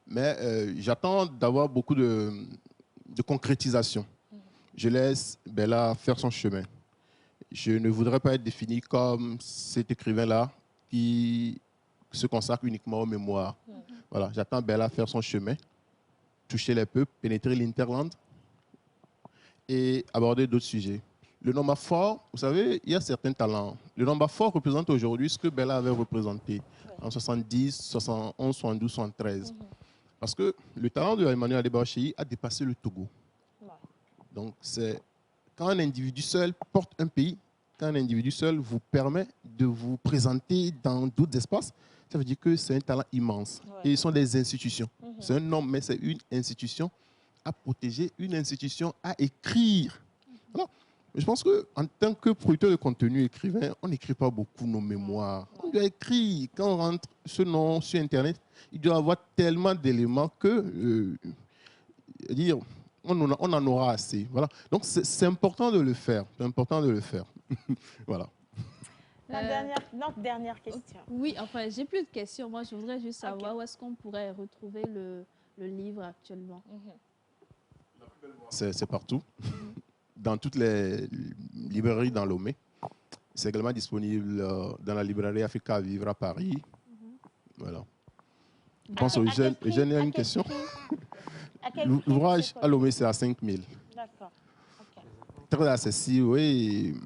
Mais j'attends d'avoir beaucoup de concrétisation. Je laisse Bella faire son chemin. Je ne voudrais pas être défini comme cet écrivain-là qui se consacre uniquement aux mémoires. Voilà, j'attends Bella faire son chemin, toucher les peuples, pénétrer l'Interland et aborder d'autres sujets. Le Nomba Fort, vous savez, il y a certains talents. Le Nomba Fort représente aujourd'hui ce que Bella avait représenté en 70, 71, 72, 73. Parce que le talent de Emmanuel Adebayor Chély a dépassé le Togo. Donc, c'est quand un individu seul porte un pays, quand un individu seul vous permet de vous présenter dans d'autres espaces, ça veut dire que c'est un talent immense. Et ils sont des institutions. C'est un homme, mais c'est une institution à protéger, une institution à écrire. Alors, je pense qu'en tant que producteur de contenu, écrivain, on n'écrit pas beaucoup nos mémoires. On doit écrire. Quand on rentre ce nom sur Internet, il doit y avoir tellement d'éléments que on en aura assez. Voilà. Donc, c'est important de le faire. C'est important de le faire. Voilà. Notre dernière question. Oui, enfin, j'ai plus de questions. Moi, je voudrais juste savoir où est-ce qu'on pourrait retrouver le livre actuellement. C'est partout. Dans toutes les librairies dans Lomé. C'est également disponible dans la librairie Africa à Vivre à Paris. Voilà. Je pense au Eugène. Eugène, il y a une question. L'ouvrage à Lomé, c'est à 5 000. D'accord. Très accessible, oui,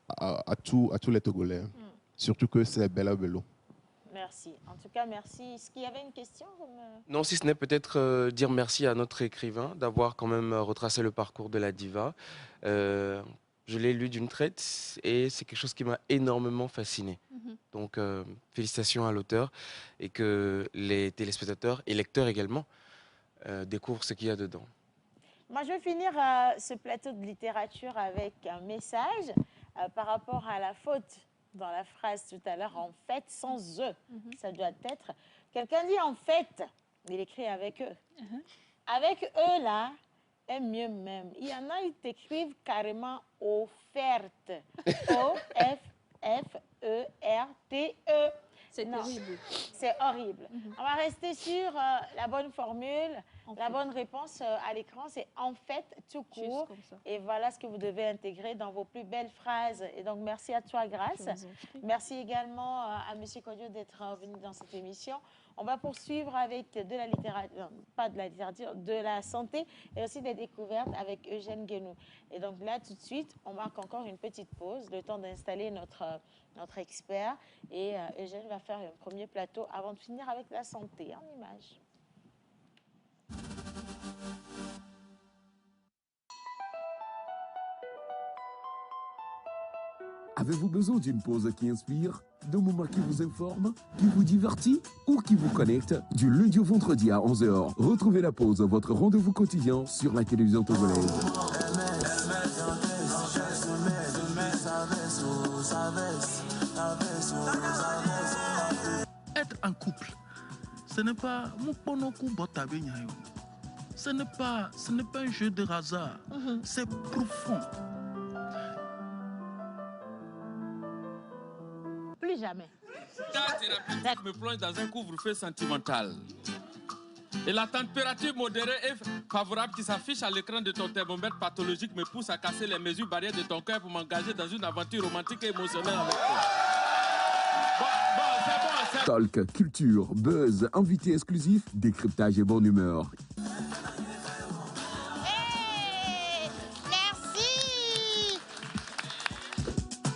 à tous les Togolais. Surtout que c'est Bella Bello. Merci. En tout cas, merci. Est-ce qu'il y avait une question Non, si ce n'est peut-être dire merci à notre écrivain d'avoir quand même retracé le parcours de la diva. Je l'ai lu d'une traite et c'est quelque chose qui m'a énormément fasciné. Donc, félicitations à l'auteur et que les téléspectateurs et lecteurs également découvrent ce qu'il y a dedans. Moi, je vais finir ce plateau de littérature avec un message par rapport à la faute dans la phrase tout à l'heure, en fait, sans eux. Ça doit être... Quelqu'un dit en fait, il écrit avec eux. Avec eux, là, est mieux même. Il y en a, ils t'écrivent carrément offerte. O-F-F-E-R-T-E. C'est terrible. C'est horrible. On va rester sur la bonne formule, la bonne réponse à l'écran, c'est en fait tout court. Et voilà ce que vous devez intégrer dans vos plus belles phrases. Et donc, merci à toi, Grâce. Merci également à M. Kodio d'être venu dans cette émission. On va poursuivre avec de la littérature, pas de la littérature, de la santé et aussi des découvertes avec Eugène Guénou. Et donc là, tout de suite, on marque encore une petite pause, le temps d'installer notre expert. Et Eugène va faire un premier plateau avant de finir avec la santé en images. Avez-vous besoin d'une pause qui inspire, d'un moment qui vous informe, qui vous divertit ou qui vous connecte? Du lundi au vendredi à 11h, retrouvez la pause, votre rendez-vous quotidien sur la télévision togolaise. Être en couple, ce n'est pas ce n'est pas un jeu de hasard, c'est profond. Plus jamais. Ta thérapeutique me plonge dans un couvre-feu sentimental. Et la température modérée et favorable qui s'affiche à l'écran de ton thermomètre pathologique me pousse à casser les mesures barrières de ton cœur pour m'engager dans une aventure romantique et émotionnelle avec toi. C'est bon. Talk, culture, buzz, invité exclusif, décryptage et bonne humeur.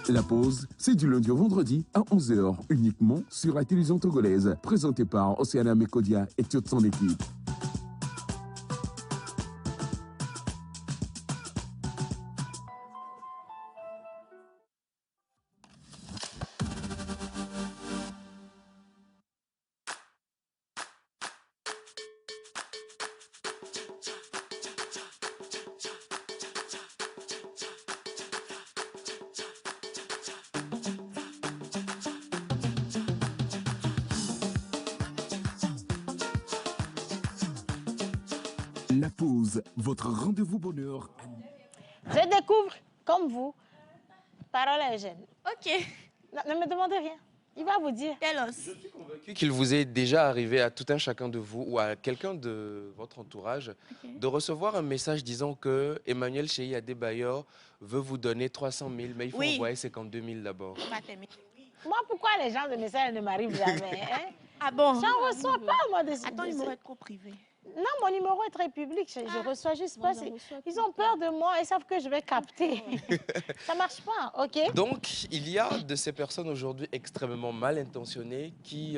La pause, c'est du lundi au vendredi à 11h, uniquement sur la télévision togolaise, présentée par Océana Mekodia et toute son équipe. La pause, votre rendez-vous bonheur. Je découvre, comme vous, parole à Eugène. Ok. Ne me demandez rien. Il va vous dire. Je suis convaincu qu'il vous est déjà arrivé à tout un chacun de vous ou à quelqu'un de votre entourage de recevoir un message disant que Emmanuel Cheyi Adebayor veut vous donner 300 000, mais il faut envoyer 52 000 d'abord. Moi, pourquoi les gens de messages ne m'arrivent jamais Ah bon? J'en reçois pas, moi, de Attends, il m'aurait trop privé. Non, mon numéro est très public. Je reçois juste pas. Ils ont peur de moi. Ils savent que je vais capter. Ça marche pas, ok? Donc, il y a de ces personnes aujourd'hui extrêmement mal intentionnées qui,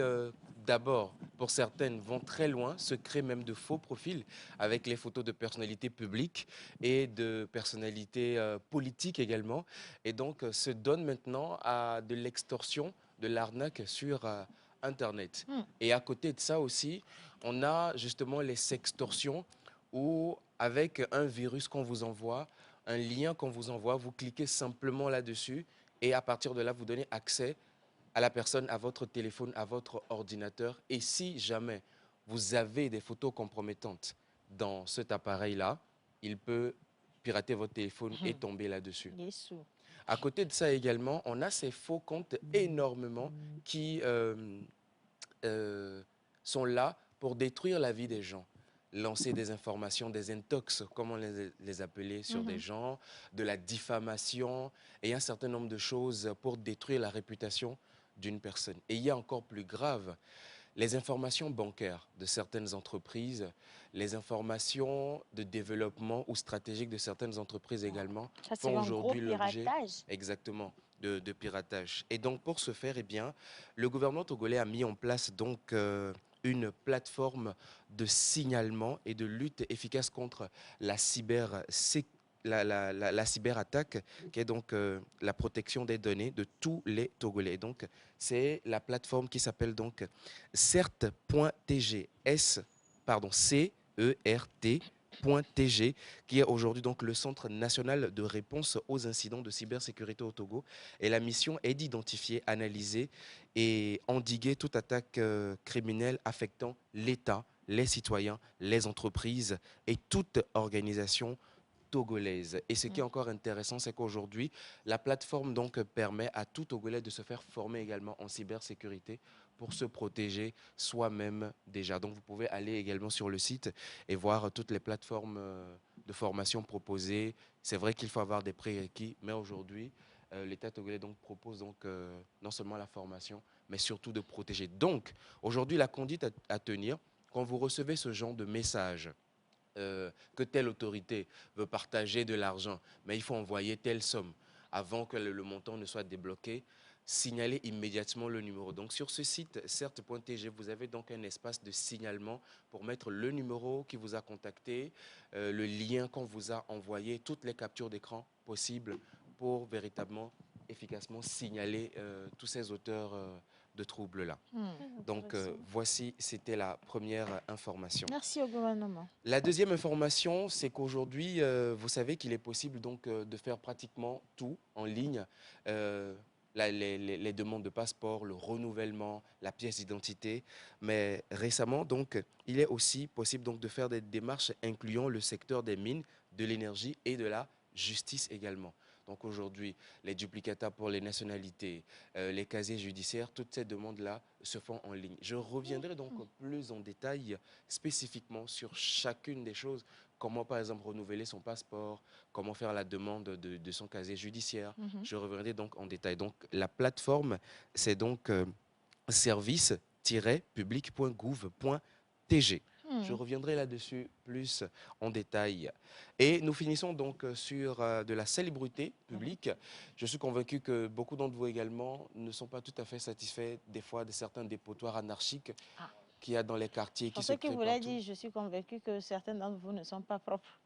d'abord, pour certaines, vont très loin, se créent même de faux profils avec les photos de personnalités publiques et de personnalités politiques également. Et donc, se donnent maintenant à de l'extorsion, de l'arnaque sur Internet. Et à côté de ça aussi, on a justement les sextorsions où, avec un virus qu'on vous envoie, un lien qu'on vous envoie, vous cliquez simplement là-dessus et à partir de là, vous donnez accès à la personne, à votre téléphone, à votre ordinateur. Et si jamais vous avez des photos compromettantes dans cet appareil-là, il peut pirater votre téléphone et tomber là-dessus. À côté de ça également, on a ces faux comptes énormément qui sont là pour détruire la vie des gens. Lancer des informations, des intox, comme on les appelait, sur des gens, de la diffamation et un certain nombre de choses pour détruire la réputation d'une personne. Et il y a encore plus grave, les informations bancaires de certaines entreprises, les informations de développement ou stratégiques de certaines entreprises également font aujourd'hui l'objet de piratage. Et donc, pour ce faire, eh bien, le gouvernement togolais a mis en place donc une plateforme de signalement et de lutte efficace contre la cyberattaque, qui est donc la protection des données de tous les Togolais. Donc, c'est la plateforme qui s'appelle donc CERT.tg, CERT.tg, qui est aujourd'hui donc le Centre national de réponse aux incidents de cybersécurité au Togo. Et la mission est d'identifier, analyser et endiguer toute attaque criminelle affectant l'État, les citoyens, les entreprises et toute organisation togolaise. Et ce qui est encore intéressant, c'est qu'aujourd'hui, la plateforme donc permet à tout Togolais de se faire former également en cybersécurité pour se protéger soi-même déjà. Donc vous pouvez aller également sur le site et voir toutes les plateformes de formation proposées. C'est vrai qu'il faut avoir des prérequis, mais aujourd'hui, l'État togolais donc propose donc non seulement la formation, mais surtout de protéger. Donc aujourd'hui, la conduite à tenir, quand vous recevez ce genre de message, que telle autorité veut partager de l'argent, mais il faut envoyer telle somme avant que le montant ne soit débloqué, signalez immédiatement le numéro. Donc sur ce site, CERT.tg, vous avez donc un espace de signalement pour mettre le numéro qui vous a contacté, le lien qu'on vous a envoyé, toutes les captures d'écran possibles pour véritablement, efficacement signaler tous ces auteurs de troubles-là. Donc voici, c'était la première information. Merci au gouvernement. La deuxième information, c'est qu'aujourd'hui, vous savez qu'il est possible donc de faire pratiquement tout en ligne. Les demandes de passeport, le renouvellement, la pièce d'identité. Mais récemment, donc, il est aussi possible donc, de faire des démarches incluant le secteur des mines, de l'énergie et de la justice également. Donc aujourd'hui, les duplicata pour les nationalités, les casiers judiciaires, toutes ces demandes-là se font en ligne. Je reviendrai donc plus en détail spécifiquement sur chacune des choses. Comment par exemple renouveler son passeport, comment faire la demande de son casier judiciaire. Je reviendrai donc en détail. Donc la plateforme, c'est donc service-public.gouv.tg. Je reviendrai là-dessus plus en détail. Et nous finissons donc sur de la salubrité publique. Je suis convaincu que beaucoup d'entre vous également ne sont pas tout à fait satisfaits des fois de certains dépotoirs anarchiques qu'il y a dans les quartiers qui se créent partout. Ce que vous l'avez dit, je suis convaincu que certains d'entre vous ne sont pas propres.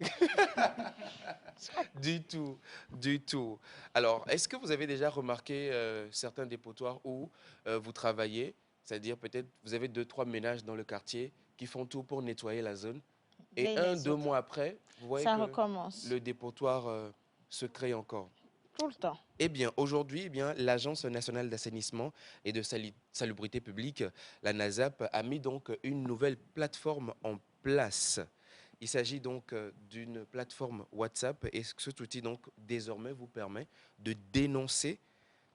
Du tout, du tout. Alors, est-ce que vous avez déjà remarqué certains dépotoirs où vous travaillez, c'est-à-dire peut-être vous avez 2-3 ménages dans le quartier qui font tout pour nettoyer la zone. Et 1-2 mois après, vous voyez que le dépotoir se crée encore. Tout le temps. Eh bien, aujourd'hui, l'Agence nationale d'assainissement et de salubrité publique, la NASAP, a mis donc une nouvelle plateforme en place. Il s'agit donc d'une plateforme WhatsApp et cet outil, donc, désormais, vous permet de dénoncer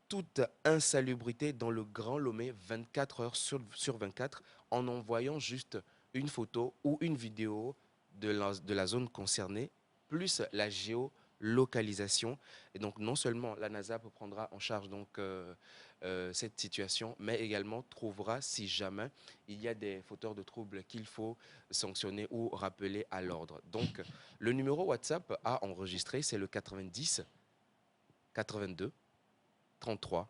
toute insalubrité dans le Grand Lomé 24 heures sur 24 en envoyant juste une photo ou une vidéo de la zone concernée, plus la géolocalisation. Et donc, non seulement la NASAP prendra en charge donc, cette situation, mais également trouvera, si jamais il y a des fauteurs de troubles qu'il faut sanctionner ou rappeler à l'ordre. Donc, le numéro WhatsApp à enregistrer, c'est le 90 82 33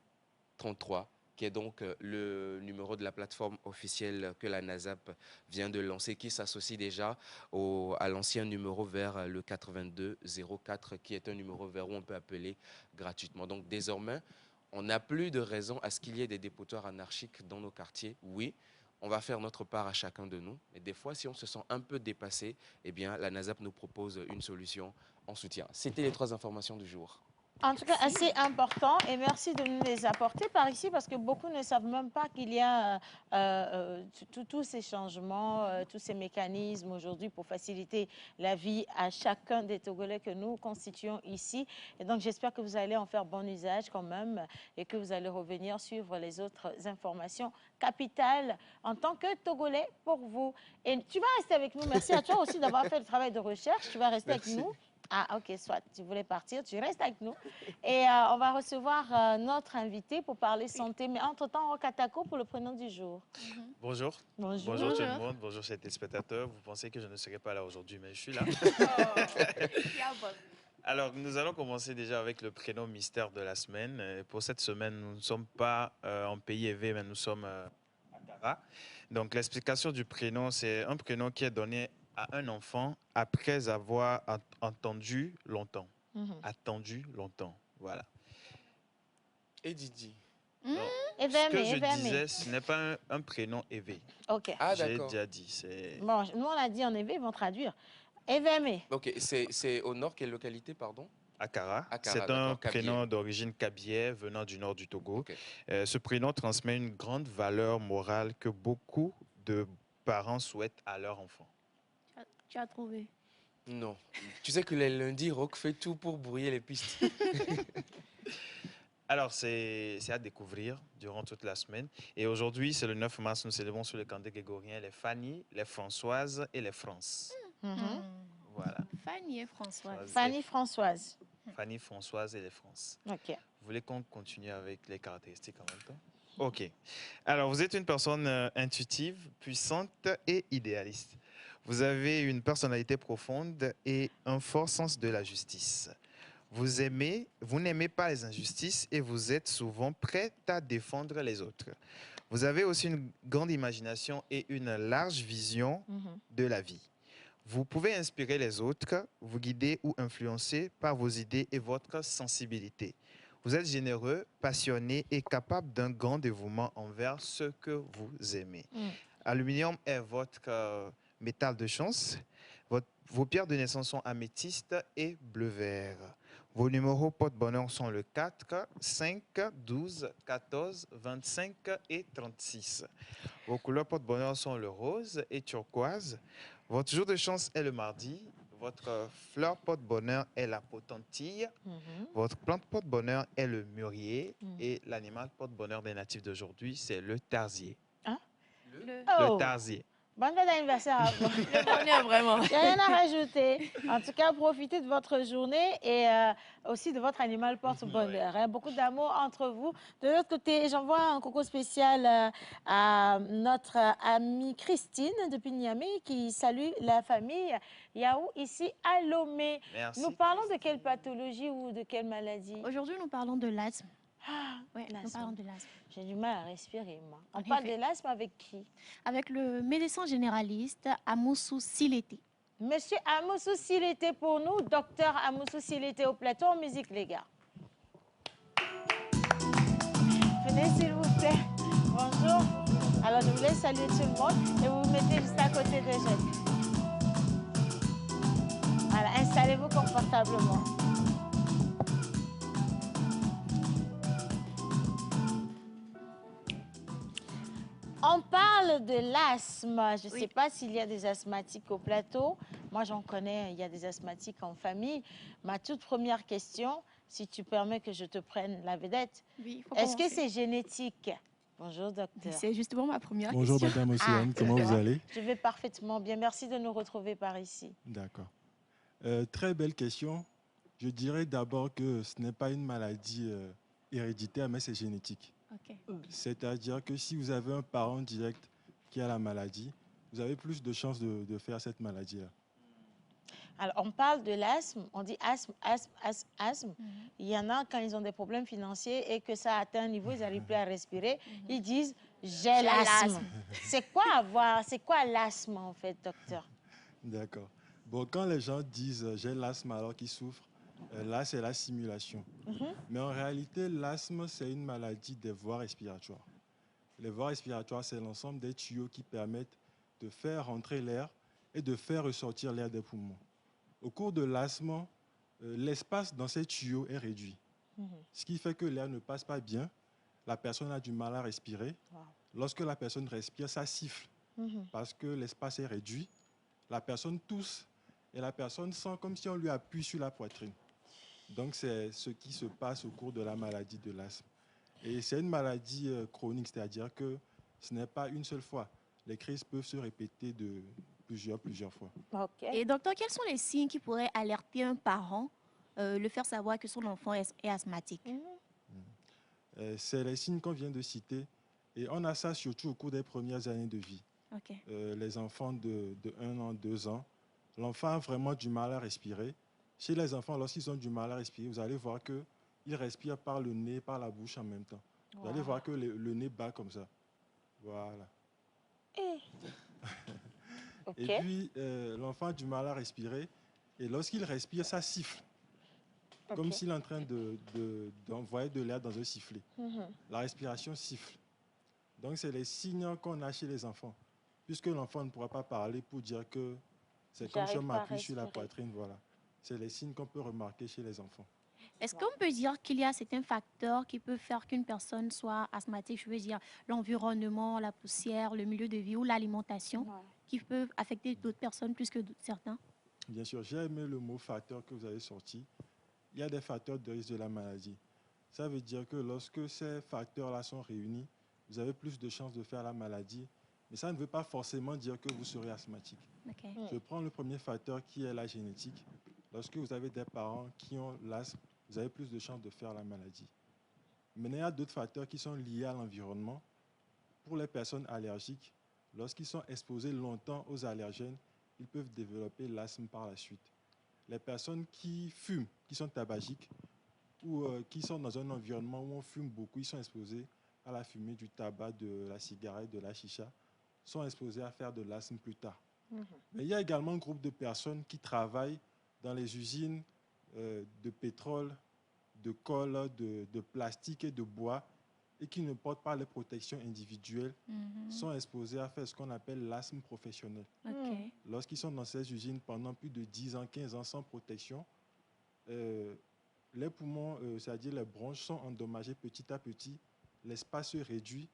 33, qui est donc le numéro de la plateforme officielle que la NASAP vient de lancer, qui s'associe déjà à l'ancien numéro vers le 82 04, qui est un numéro vers où on peut appeler gratuitement. Donc désormais, on n'a plus de raison à ce qu'il y ait des dépotoirs anarchiques dans nos quartiers. Oui, on va faire notre part à chacun de nous. Et des fois, si on se sent un peu dépassé, eh bien, la NASAP nous propose une solution en soutien. C'était les 3 informations du jour. En tout cas, assez important et merci de nous les apporter par ici parce que beaucoup ne savent même pas qu'il y a tous ces changements, tous ces mécanismes aujourd'hui pour faciliter la vie à chacun des Togolais que nous constituons ici. Et donc, j'espère que vous allez en faire bon usage quand même et que vous allez revenir suivre les autres informations capitales en tant que Togolais pour vous. Et tu vas rester avec nous. Merci à toi aussi d'avoir fait le travail de recherche. Tu vas rester avec nous. Ah, ok, soit tu voulais partir, tu restes avec nous. Et on va recevoir notre invité pour parler santé. Mais entre-temps, Rokatako pour le prénom du jour. Bonjour. Bonjour. Bonjour tout le monde. Bonjour chers téléspectateurs. Vous pensez que je ne serai pas là aujourd'hui, mais je suis là. Alors, nous allons commencer déjà avec le prénom mystère de la semaine. Pour cette semaine, nous ne sommes pas en pays élevé, mais nous sommes à Kara. Donc, l'explication du prénom, c'est un prénom qui est donné à un enfant après avoir entendu longtemps. Attendu longtemps, voilà. Et Didi. Ce que je disais, ce n'est pas un prénom éveillé. Ok. Ah, J'ai d'accord. déjà dit. Bon, nous, on a dit en éveillé, ils vont traduire. Évémé. Ok, c'est au nord, quelle localité, pardon? Akara. Akara, C'est un d'accord, Kabylie. prénom d'origine kabylie venant du nord du Togo. Ce prénom transmet une grande valeur morale que beaucoup de parents souhaitent à leur enfant. Tu as trouvé? Non. Tu sais que les lundis, Rock fait tout pour brouiller les pistes. Alors, c'est à découvrir durant toute la semaine. Et aujourd'hui, c'est le 9 mars, nous célébrons sur le calendrier grégorien les Fanny, les Françoises et les France. Voilà. Fanny et Françoise. Fanny Françoise. Fanny, Françoise et les France. Ok. Vous voulez qu'on continue avec les caractéristiques en même temps? Ok. Alors, vous êtes une personne intuitive, puissante et idéaliste. Vous avez une personnalité profonde et un fort sens de la justice. Vous n'aimez pas les injustices et vous êtes souvent prêt à défendre les autres. Vous avez aussi une grande imagination et une large vision de la vie. Vous pouvez inspirer les autres, vous guider ou influencer par vos idées et votre sensibilité. Vous êtes généreux, passionné et capable d'un grand dévouement envers ce que vous aimez. Aluminium est votre métal de chance. Vos pierres de naissance sont améthyste et bleu-vert. Vos numéros porte-bonheur sont le 4, 5, 12, 14, 25 et 36. Vos couleurs porte-bonheur sont le rose et turquoise. Votre jour de chance est le mardi. Votre fleur porte-bonheur est la potentille. Votre plante porte-bonheur est le mûrier. Et l'animal porte-bonheur des natifs d'aujourd'hui, c'est le tarsier. Hein? Le tarsier. Bonne fête d'anniversaire à vous. Le bonheur, vraiment. Il n'y a rien à rajouter. En tout cas, profitez de votre journée et aussi de votre animal porte-bonheur. Hein. Beaucoup d'amour entre vous. De l'autre côté, j'envoie un coucou spécial à notre amie Christine depuis Niamey qui salue la famille Yaou ici à Lomé. Merci. Nous parlons de quelle pathologie ou de quelle maladie? Aujourd'hui, nous parlons de l'asthme. Ah, oui, nous parlons de l'asthme. J'ai du mal à respirer, moi. On parle de l'asthme avec qui? Avec le médecin généraliste Amoussou Silété. Monsieur Amoussou Silété pour nous, docteur Amoussou Silété au plateau en musique, les gars. Venez, s'il vous plaît. Bonjour. Alors, je vous laisse saluer tout le monde et vous vous mettez juste à côté de Jacques. Voilà, installez-vous confortablement. On parle de l'asthme. Je ne sais pas s'il y a des asthmatiques au plateau. Moi, j'en connais, il y a des asthmatiques en famille. Ma toute première question, si tu permets que je te prenne la vedette, est-ce que c'est génétique? Bonjour, docteur. C'est justement ma première question. Bonjour, madame Océane. Comment vous allez? Je vais parfaitement bien. Merci de nous retrouver par ici. D'accord. Très belle question. Je dirais d'abord que ce n'est pas une maladie héréditaire, mais c'est génétique. Okay. C'est-à-dire que si vous avez un parent direct qui a la maladie, vous avez plus de chances de faire cette maladie-là. Alors, on parle de l'asthme, on dit asthme. Il y en a, quand ils ont des problèmes financiers et que ça atteint un niveau, ils n'arrivent plus à respirer, ils disent « j'ai l'asthme ». C'est quoi l'asthme, en fait, docteur? D'accord. Bon, quand les gens disent « j'ai l'asthme » alors qu'ils souffrent, là, c'est la simulation. Mais en réalité, l'asthme, c'est une maladie des voies respiratoires. Les voies respiratoires, c'est l'ensemble des tuyaux qui permettent de faire rentrer l'air et de faire ressortir l'air des poumons. Au cours de l'asthme, l'espace dans ces tuyaux est réduit. Ce qui fait que l'air ne passe pas bien, la personne a du mal à respirer. Lorsque la personne respire, ça siffle parce que l'espace est réduit. La personne tousse et la personne sent comme si on lui appuie sur la poitrine. Donc, c'est ce qui se passe au cours de la maladie de l'asthme. Et c'est une maladie chronique, c'est-à-dire que ce n'est pas une seule fois. Les crises peuvent se répéter de plusieurs fois. Okay. Et docteur, quels sont les signes qui pourraient alerter un parent, le faire savoir que son enfant est asthmatique? C'est les signes qu'on vient de citer. Et on a ça surtout au cours des premières années de vie. Okay. Les enfants de 1 an, 2 ans, l'enfant a vraiment du mal à respirer. Chez les enfants, lorsqu'ils ont du mal à respirer, vous allez voir qu'ils respirent par le nez, par la bouche en même temps. Vous allez voir que le nez bat comme ça. Voilà. Et puis, l'enfant a du mal à respirer. Et lorsqu'il respire, ça siffle. Comme s'il est en train d'envoyer de l'air dans un sifflet. La respiration siffle. Donc, c'est les signes qu'on a chez les enfants. Puisque l'enfant ne pourra pas parler pour dire que c'est comme si on m'appuie sur la poitrine. Voilà. C'est les signes qu'on peut remarquer chez les enfants. Est-ce qu'on peut dire qu'il y a certains facteurs qui peuvent faire qu'une personne soit asthmatique? Je veux dire, l'environnement, la poussière, le milieu de vie ou l'alimentation, qui peuvent affecter d'autres personnes plus que certains? Bien sûr, j'ai aimé le mot facteur que vous avez sorti. Il y a des facteurs de risque de la maladie. Ça veut dire que lorsque ces facteurs-là sont réunis, vous avez plus de chances de faire la maladie. Mais ça ne veut pas forcément dire que vous serez asthmatique. Je prends le premier facteur qui est la génétique. Lorsque vous avez des parents qui ont l'asthme, vous avez plus de chances de faire la maladie. Maintenant, il y a d'autres facteurs qui sont liés à l'environnement. Pour les personnes allergiques, lorsqu'ils sont exposés longtemps aux allergènes, ils peuvent développer l'asthme par la suite. Les personnes qui fument, qui sont tabagiques, ou qui sont dans un environnement où on fume beaucoup, ils sont exposés à la fumée du tabac, de la cigarette, de la chicha, sont exposés à faire de l'asthme plus tard. Mais il y a également un groupe de personnes qui travaillent dans les usines de pétrole, de colle, de plastique et de bois et qui ne portent pas les protections individuelles, sont exposés à faire ce qu'on appelle l'asthme professionnel. Lorsqu'ils sont dans ces usines pendant plus de 10 ans, 15 ans sans protection, les poumons, c'est-à-dire les bronches, sont endommagées petit à petit, l'espace se réduit,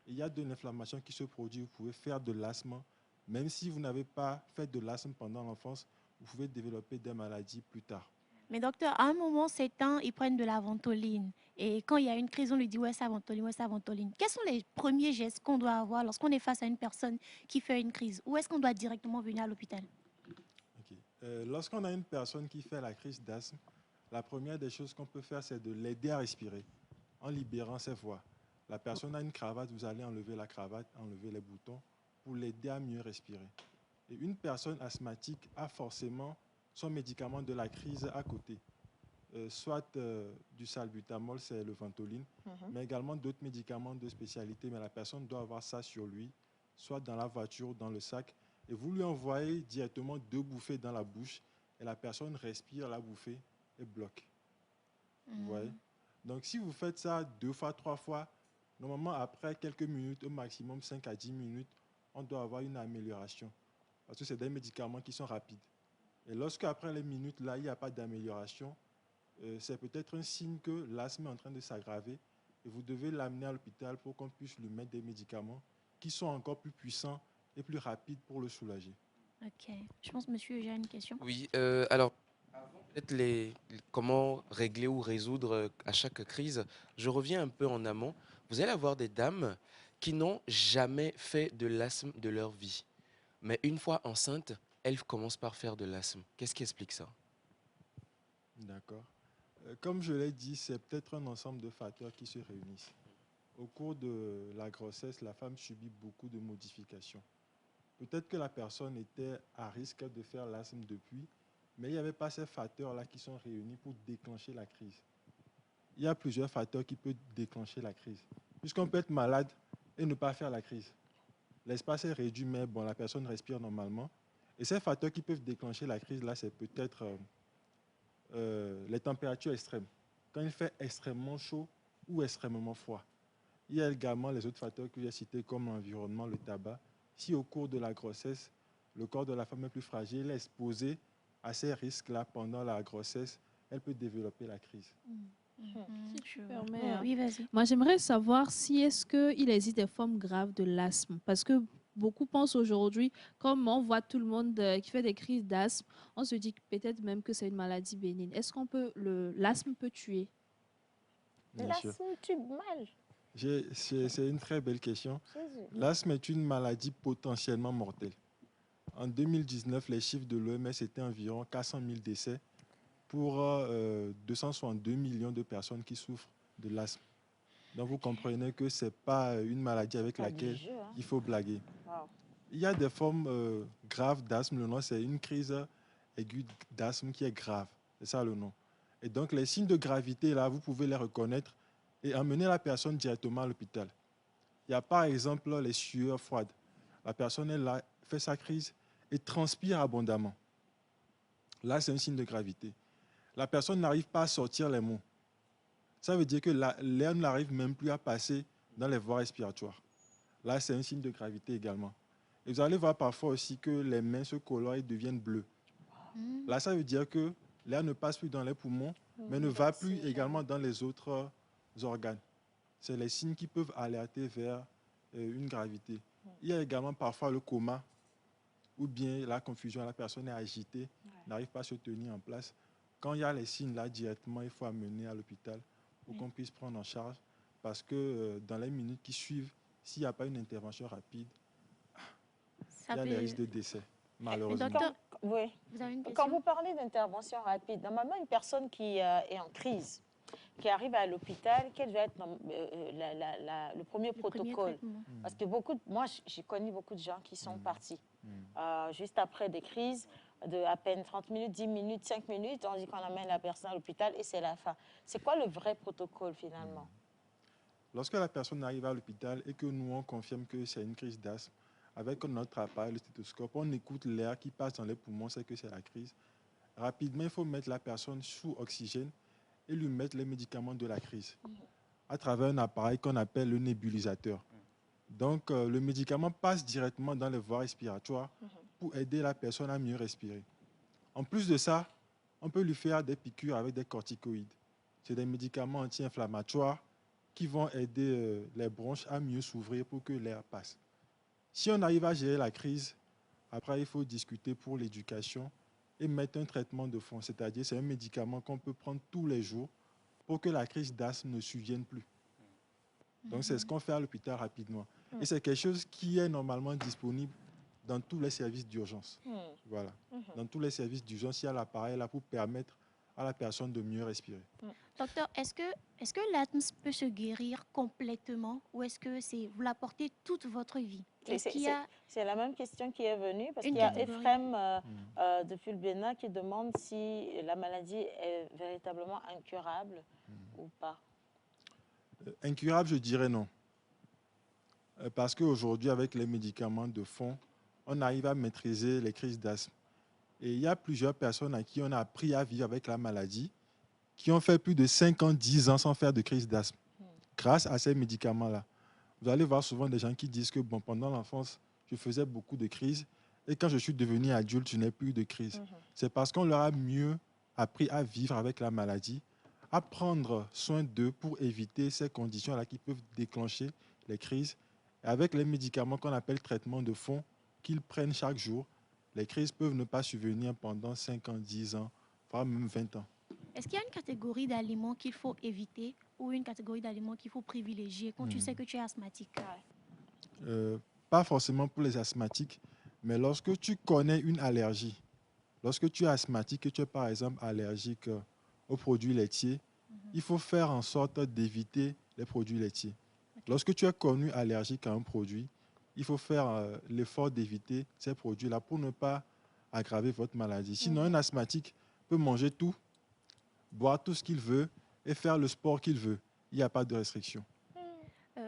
et il y a de l'inflammation qui se produit, vous pouvez faire de l'asthme. Même si vous n'avez pas fait de l'asthme pendant l'enfance, vous pouvez développer des maladies plus tard. Mais docteur, à un moment, ces temps, ils prennent de la ventoline. Et quand il y a une crise, on lui dit « ouais, ça ventoline, ouais, ça ventoline ». Quels sont les premiers gestes qu'on doit avoir lorsqu'on est face à une personne qui fait une crise? Ou est-ce qu'on doit directement venir à l'hôpital? Lorsqu'on a une personne qui fait la crise d'asthme, la première des choses qu'on peut faire, c'est de l'aider à respirer en libérant ses voies. La personne a une cravate, vous allez enlever la cravate, enlever les boutons pour l'aider à mieux respirer. Et une personne asthmatique a forcément son médicament de la crise à côté. Soit du salbutamol, c'est le ventoline, mais également d'autres médicaments de spécialité. Mais la personne doit avoir ça sur lui, soit dans la voiture ou dans le sac. Et vous lui envoyez directement 2 bouffées dans la bouche et la personne respire la bouffée et bloque. Vous voyez? Donc, si vous faites ça 2 fois, 3 fois, normalement, après quelques minutes, au maximum 5 à 10 minutes, on doit avoir une amélioration. Parce que c'est des médicaments qui sont rapides. Et lorsque, après les minutes, là, il n'y a pas d'amélioration, c'est peut-être un signe que l'asthme est en train de s'aggraver et vous devez l'amener à l'hôpital pour qu'on puisse lui mettre des médicaments qui sont encore plus puissants et plus rapides pour le soulager. Ok. Je pense, monsieur, j'ai une question. Oui, alors, avant peut-être comment régler ou résoudre à chaque crise, je reviens un peu en amont. Vous allez avoir des dames qui n'ont jamais fait de l'asthme de leur vie. Mais une fois enceintes, elles commencent par faire de l'asthme. Qu'est-ce qui explique ça? D'accord. Comme je l'ai dit, c'est peut-être un ensemble de facteurs qui se réunissent. Au cours de la grossesse, la femme subit beaucoup de modifications. Peut-être que la personne était à risque de faire l'asthme depuis, mais il n'y avait pas ces facteurs-là qui sont réunis pour déclencher la crise. Il y a plusieurs facteurs qui peuvent déclencher la crise. Puisqu'on peut être malade et ne pas faire la crise. L'espace est réduit, mais bon, la personne respire normalement. Et ces facteurs qui peuvent déclencher la crise, là, c'est peut-être les températures extrêmes. Quand il fait extrêmement chaud ou extrêmement froid. Il y a également les autres facteurs que j'ai cités, comme l'environnement, le tabac. Si au cours de la grossesse, le corps de la femme est plus fragile, elle est exposée à ces risques-là pendant la grossesse, elle peut développer la crise. Si tu permets, Oui, vas-y. moi, j'aimerais savoir si est-ce qu'il existe des formes graves de l'asthme. Parce que beaucoup pensent aujourd'hui, comme on voit tout le monde qui fait des crises d'asthme, on se dit peut-être même que c'est une maladie bénigne. Est-ce qu'on peut, l'asthme peut tuer? L'asthme tue mal. C'est une très belle question. L'asthme est une maladie potentiellement mortelle. En 2019, les chiffres de l'OMS étaient environ 400 000 décès pour 262 millions de personnes qui souffrent de l'asthme. Donc vous comprenez que ce n'est pas une maladie avec laquelle il faut blaguer. Il y a des formes graves d'asthme. Le nom, c'est une crise aiguë d'asthme qui est grave. C'est ça le nom. Et donc, les signes de gravité, là, vous pouvez les reconnaître et emmener la personne directement à l'hôpital. Il y a par exemple les sueurs froides. La personne est là, fait sa crise et transpire abondamment. Là, c'est un signe de gravité. La personne n'arrive pas à sortir les mots. Ça veut dire que l'air n'arrive même plus à passer dans les voies respiratoires. Là, c'est un signe de gravité également. Et vous allez voir parfois aussi que les mains se colorent et deviennent bleues. Là, ça veut dire que l'air ne passe plus dans les poumons, mais ne va plus également dans les autres organes. C'est les signes qui peuvent alerter vers une gravité. Il y a également parfois le coma ou bien la confusion. La personne est agitée, n'arrive pas à se tenir en place. Quand il y a les signes là, directement, il faut amener à l'hôpital pour qu'on puisse prendre en charge. Parce que dans les minutes qui suivent, s'il n'y a pas une intervention rapide, il y a des risques de décès, malheureusement. Oui. Quand vous parlez d'intervention rapide, normalement, une personne qui est en crise, qui arrive à l'hôpital, quel va être le premier protocole? Parce que moi, j'ai connu beaucoup de gens qui sont partis juste après des crises de à peine 30 minutes, 10 minutes, 5 minutes. On dit qu'on amène la personne à l'hôpital et c'est la fin. C'est quoi le vrai protocole finalement? Lorsque la personne arrive à l'hôpital et que nous, on confirme que c'est une crise d'asthme, avec notre appareil, le stéthoscope, on écoute l'air qui passe dans les poumons, c'est que c'est la crise. Rapidement, il faut mettre la personne sous oxygène et lui mettre les médicaments de la crise à travers un appareil qu'on appelle le nébulisateur. Donc, le médicament passe directement dans les voies respiratoires pour aider la personne à mieux respirer. En plus de ça, on peut lui faire des piqûres avec des corticoïdes. C'est des médicaments anti-inflammatoires qui vont aider les bronches à mieux s'ouvrir pour que l'air passe. Si on arrive à gérer la crise, après, il faut discuter pour l'éducation et mettre un traitement de fond, c'est-à-dire c'est un médicament qu'on peut prendre tous les jours pour que la crise d'asthme ne survienne plus. Donc, c'est ce qu'on fait à l'hôpital rapidement. Et c'est quelque chose qui est normalement disponible dans tous les services d'urgence. Voilà. Dans tous les services d'urgence, il y a l'appareil là pour permettre à la personne de mieux respirer. Docteur, est-ce que l'asthme peut se guérir complètement ou est-ce que vous la portez toute votre vie? C'est la même question qui est venue parce qu'il y a Ephrem de Fulbena qui demande si la maladie est véritablement incurable ou pas. Incurable, je dirais non. Parce qu'aujourd'hui, avec les médicaments de fond, on arrive à maîtriser les crises d'asthme. Et il y a plusieurs personnes à qui on a appris à vivre avec la maladie, qui ont fait plus de 5 ans, 10 ans sans faire de crise d'asthme, grâce à ces médicaments-là. Vous allez voir souvent des gens qui disent que pendant l'enfance, je faisais beaucoup de crises, et quand je suis devenu adulte, je n'ai plus de crise. C'est parce qu'on leur a mieux appris à vivre avec la maladie, à prendre soin d'eux pour éviter ces conditions-là qui peuvent déclencher les crises. Et avec les médicaments qu'on appelle traitement de fond, qu'ils prennent chaque jour, les crises peuvent ne pas survenir pendant 5 ans, 10 ans, voire même 20 ans. Est-ce qu'il y a une catégorie d'aliments qu'il faut éviter ou une catégorie d'aliments qu'il faut privilégier quand tu sais que tu es asthmatique? Pas forcément pour les asthmatiques, mais lorsque tu connais une allergie, lorsque tu es asthmatique et tu es par exemple allergique aux produits laitiers, il faut faire en sorte d'éviter les produits laitiers. Lorsque tu es connu allergique à un produit, il faut faire l'effort d'éviter ces produits-là pour ne pas aggraver votre maladie. Sinon, un asthmatique peut manger tout, boire tout ce qu'il veut et faire le sport qu'il veut. Il n'y a pas de restriction.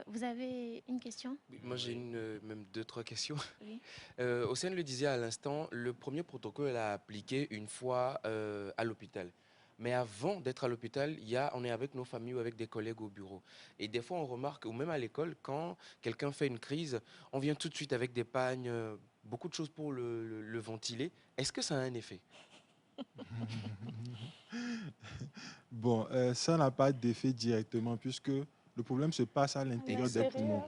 Vous avez une question? Moi, j'ai même 2-3 questions. Oui. Océane le disait à l'instant, le premier protocole est appliqué une fois à l'hôpital. Mais avant d'être à l'hôpital, on est avec nos familles ou avec des collègues au bureau. Et des fois, on remarque, ou même à l'école, quand quelqu'un fait une crise, on vient tout de suite avec des pagnes, beaucoup de choses pour le ventiler. Est-ce que ça a un effet? Bon, ça n'a pas d'effet directement puisque le problème se passe à l'intérieur des poumons.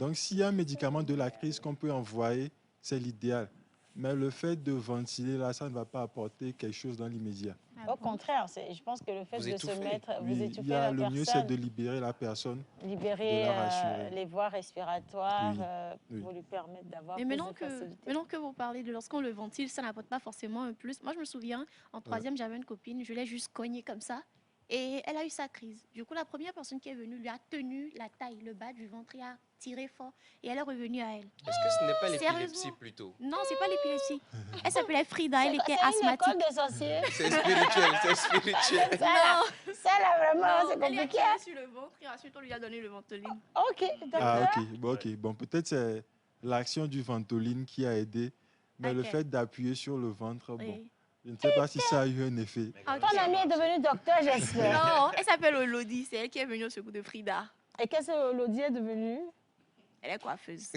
Donc, s'il y a un médicament de la crise qu'on peut envoyer, c'est l'idéal. Mais le fait de ventiler, là, ça ne va pas apporter quelque chose dans l'immédiat. Au contraire, je pense que le fait de se mettre, vous étouffez la personne. Le mieux, c'est de libérer la personne, libérer les voies respiratoires pour lui permettre d'avoir plus de facilité. Maintenant que vous parlez de lorsqu'on le ventile, ça n'apporte pas forcément un plus. Moi, je me souviens, en troisième, j'avais une copine, je l'ai juste cognée comme ça. Et elle a eu sa crise. Du coup, la première personne qui est venue lui a tenu la taille, le bas du ventre, et a tiré fort. Et elle est revenue à elle. Est-ce que ce n'est pas l'épilepsie Sérieusement. plutôt? Non, c'est pas l'épilepsie. Elle s'appelait Frida, elle était asthmatique. C'est une école de sorciers. C'est spirituel, c'est spirituel. Ça là, vraiment, c'est Elle lui a compliqué. tiré sur le ventre et ensuite on lui a donné le Ventoline. Ok, d'accord. Ah, ok. Bon, peut-être c'est l'action du Ventoline qui a aidé, mais le Ok. fait d'appuyer sur le ventre, bon, Oui. je ne sais pas si ça a eu un effet. Ton amie est devenue docteur, j'espère. Non, elle s'appelle Elodie, c'est elle qui est venue au secours de Frida. Et qu'est-ce que Elodie est devenue? Elle est coiffeuse.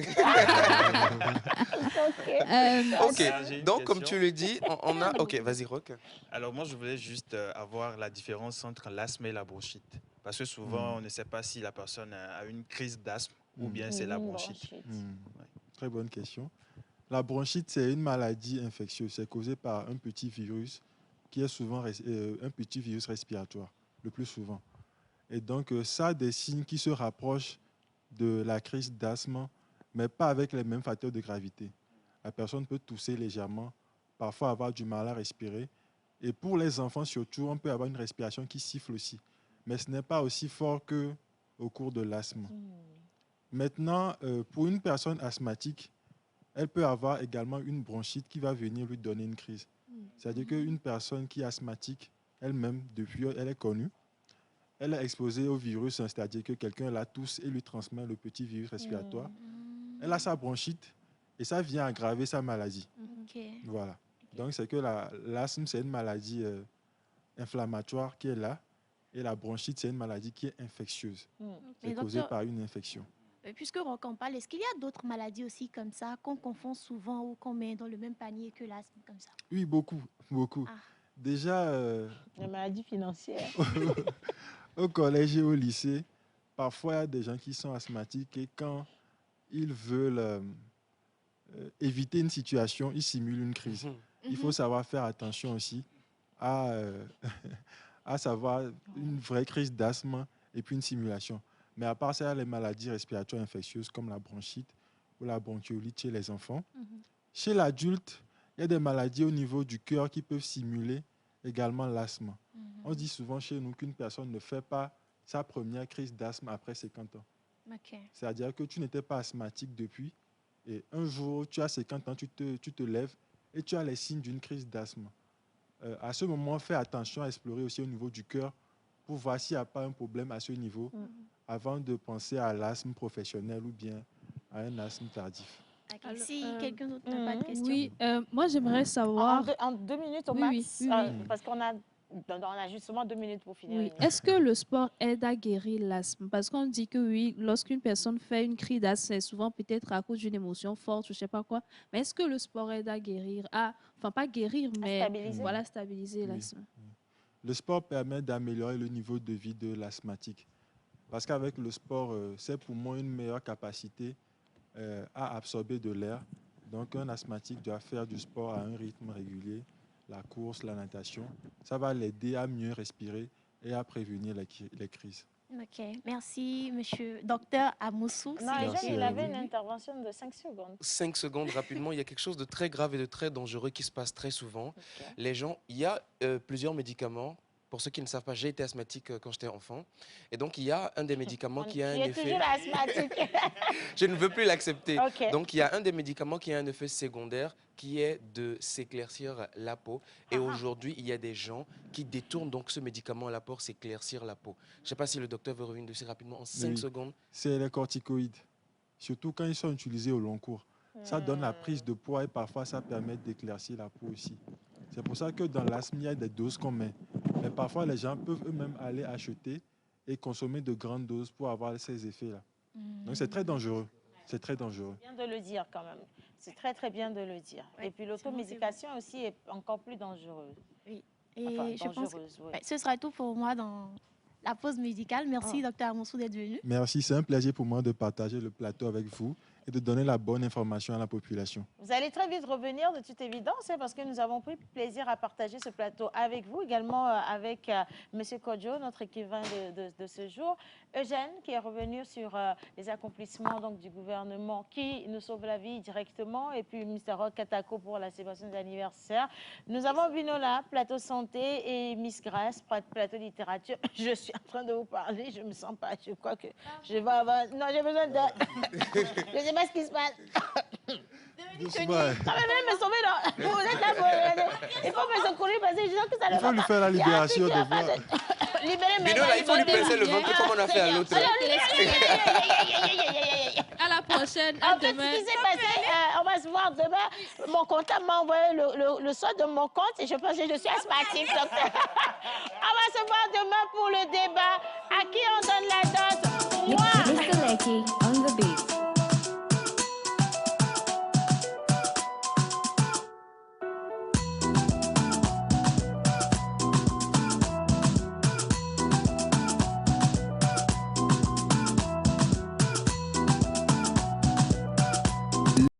Ok, donc comme tu le dis, on a... Ok, vas-y, Rock. Alors moi, je voulais juste avoir la différence entre l'asthme et la bronchite. Parce que souvent, on ne sait pas si la personne a une crise d'asthme ou bien c'est la bronchite. Très bonne question. La bronchite, c'est une maladie infectieuse. C'est causé par un petit virus qui est souvent un petit virus respiratoire, le plus souvent. Et donc, ça a des signes qui se rapprochent de la crise d'asthme, mais pas avec les mêmes facteurs de gravité. La personne peut tousser légèrement, parfois avoir du mal à respirer. Et pour les enfants surtout, on peut avoir une respiration qui siffle aussi. Mais ce n'est pas aussi fort qu'au cours de l'asthme. Maintenant, pour une personne asthmatique, elle peut avoir également une bronchite qui va venir lui donner une crise. C'est-à-dire qu'une personne qui est asthmatique, elle-même, depuis elle est connue, elle est exposée au virus, c'est-à-dire que quelqu'un la tousse et lui transmet le petit virus respiratoire. Elle a sa bronchite et ça vient aggraver sa maladie. Voilà. Donc, c'est que l'asthme, c'est une maladie inflammatoire qui est là et la bronchite, c'est une maladie qui est infectieuse. C'est causé par une infection. Puisque Rock en parle, est-ce qu'il y a d'autres maladies aussi comme ça qu'on confond souvent ou qu'on met dans le même panier que l'asthme comme ça? Oui, beaucoup. Déjà... Les maladies financières. Au collège et au lycée, parfois il y a des gens qui sont asthmatiques et quand ils veulent éviter une situation, ils simulent une crise. Il faut savoir faire attention aussi à savoir une vraie crise d'asthme et puis une simulation. Mais à part ça, il y a les maladies respiratoires infectieuses comme la bronchite ou la bronchiolite chez les enfants. Chez l'adulte, il y a des maladies au niveau du cœur qui peuvent simuler également l'asthme. On dit souvent chez nous qu'une personne ne fait pas sa première crise d'asthme après 50 ans. C'est-à-dire que tu n'étais pas asthmatique depuis et un jour, tu as 50 ans, tu te lèves et tu as les signes d'une crise d'asthme. À ce moment, fais attention à explorer aussi au niveau du cœur pour voir s'il n'y a pas un problème à ce niveau avant de penser à l'asthme professionnel ou bien à un asthme tardif. Si quelqu'un d'autre n'a pas de questions. Oui, moi j'aimerais savoir... En 2 minutes au Oui, max, oui. parce qu'on a justement 2 minutes pour finir. Oui. Est-ce que le sport aide à guérir l'asthme? Parce qu'on dit que oui, lorsqu'une personne fait une crise d'asthme, c'est souvent peut-être à cause d'une émotion forte, je ne sais pas quoi. Mais est-ce que le sport aide à guérir, enfin pas guérir, mais stabiliser. voilà, stabiliser l'asthme? Le sport permet d'améliorer le niveau de vie de l'asthmatique. Parce qu'avec le sport, ses poumons ont une meilleure capacité à absorber de l'air. Donc un asthmatique doit faire du sport à un rythme régulier, la course, la natation. Ça va l'aider à mieux respirer et à prévenir les crises. Ok, merci monsieur docteur Amoussou. Non, il avait une intervention de 5 secondes. 5 secondes rapidement, il y a quelque chose de très grave et de très dangereux qui se passe très souvent. Les gens, il y a plusieurs médicaments. Pour ceux qui ne savent pas, j'ai été asthmatique quand j'étais enfant. Et donc, il y a un des médicaments qui a un effet... toujours asthmatique. Je ne veux plus l'accepter. Okay. Donc, il y a un des médicaments qui a un effet secondaire qui est de s'éclaircir la peau. Et aujourd'hui, il y a des gens qui détournent donc ce médicament-là pour s'éclaircir la peau. Je ne sais pas si le docteur veut revenir dessus rapidement en 5 secondes. C'est les corticoïdes, surtout quand ils sont utilisés au long cours. Ça donne la prise de poids et parfois ça permet d'éclaircir la peau aussi. C'est pour ça que dans l'asthme, il y a des doses qu'on met. Mais parfois, les gens peuvent eux-mêmes aller acheter et consommer de grandes doses pour avoir ces effets-là. Donc, c'est très dangereux. C'est très dangereux. C'est bien de le dire quand même. C'est très, très bien de le dire. Ouais, et puis, l'automédication aussi est encore plus dangereuse. Oui. Et je pense que ce sera tout pour moi dans la pause musicale. Merci, docteur Amoussou, d'être venu. Merci. C'est un plaisir pour moi de partager le plateau avec vous et de donner la bonne information à la population. Vous allez très vite revenir de toute évidence, hein, parce que nous avons pris plaisir à partager ce plateau avec vous, également avec M. Kodjo, notre écrivain de ce jour. Eugène, qui est revenu sur les accomplissements donc, du gouvernement qui nous sauve la vie directement, et puis Mr. Rock Katako pour la célébration des anniversaires. Nous avons Binola, plateau santé, et Miss Grace, plateau littérature. Je suis en train de vous parler, je ne me sens pas, je crois que je vais avoir... Non, j'ai besoin de... Je ne sais pas ce qui se passe. Doucement. Non, mais venez me sauver, non. Vous êtes là pour regarder. Il faut me secourir parce que je sens que ça ne va pas. Il faut lui faire la libération de voix. Binola, il faut lui pincer le ventre comme on a fait à l'autre. À la prochaine, à demain. Ce qui s'est passé, on va se voir demain. Mon comptable m'a envoyé le solde de mon compte et je pense que je suis asthmatique. Donc, on va se voir demain pour le débat. À qui on donne la dose? Moi.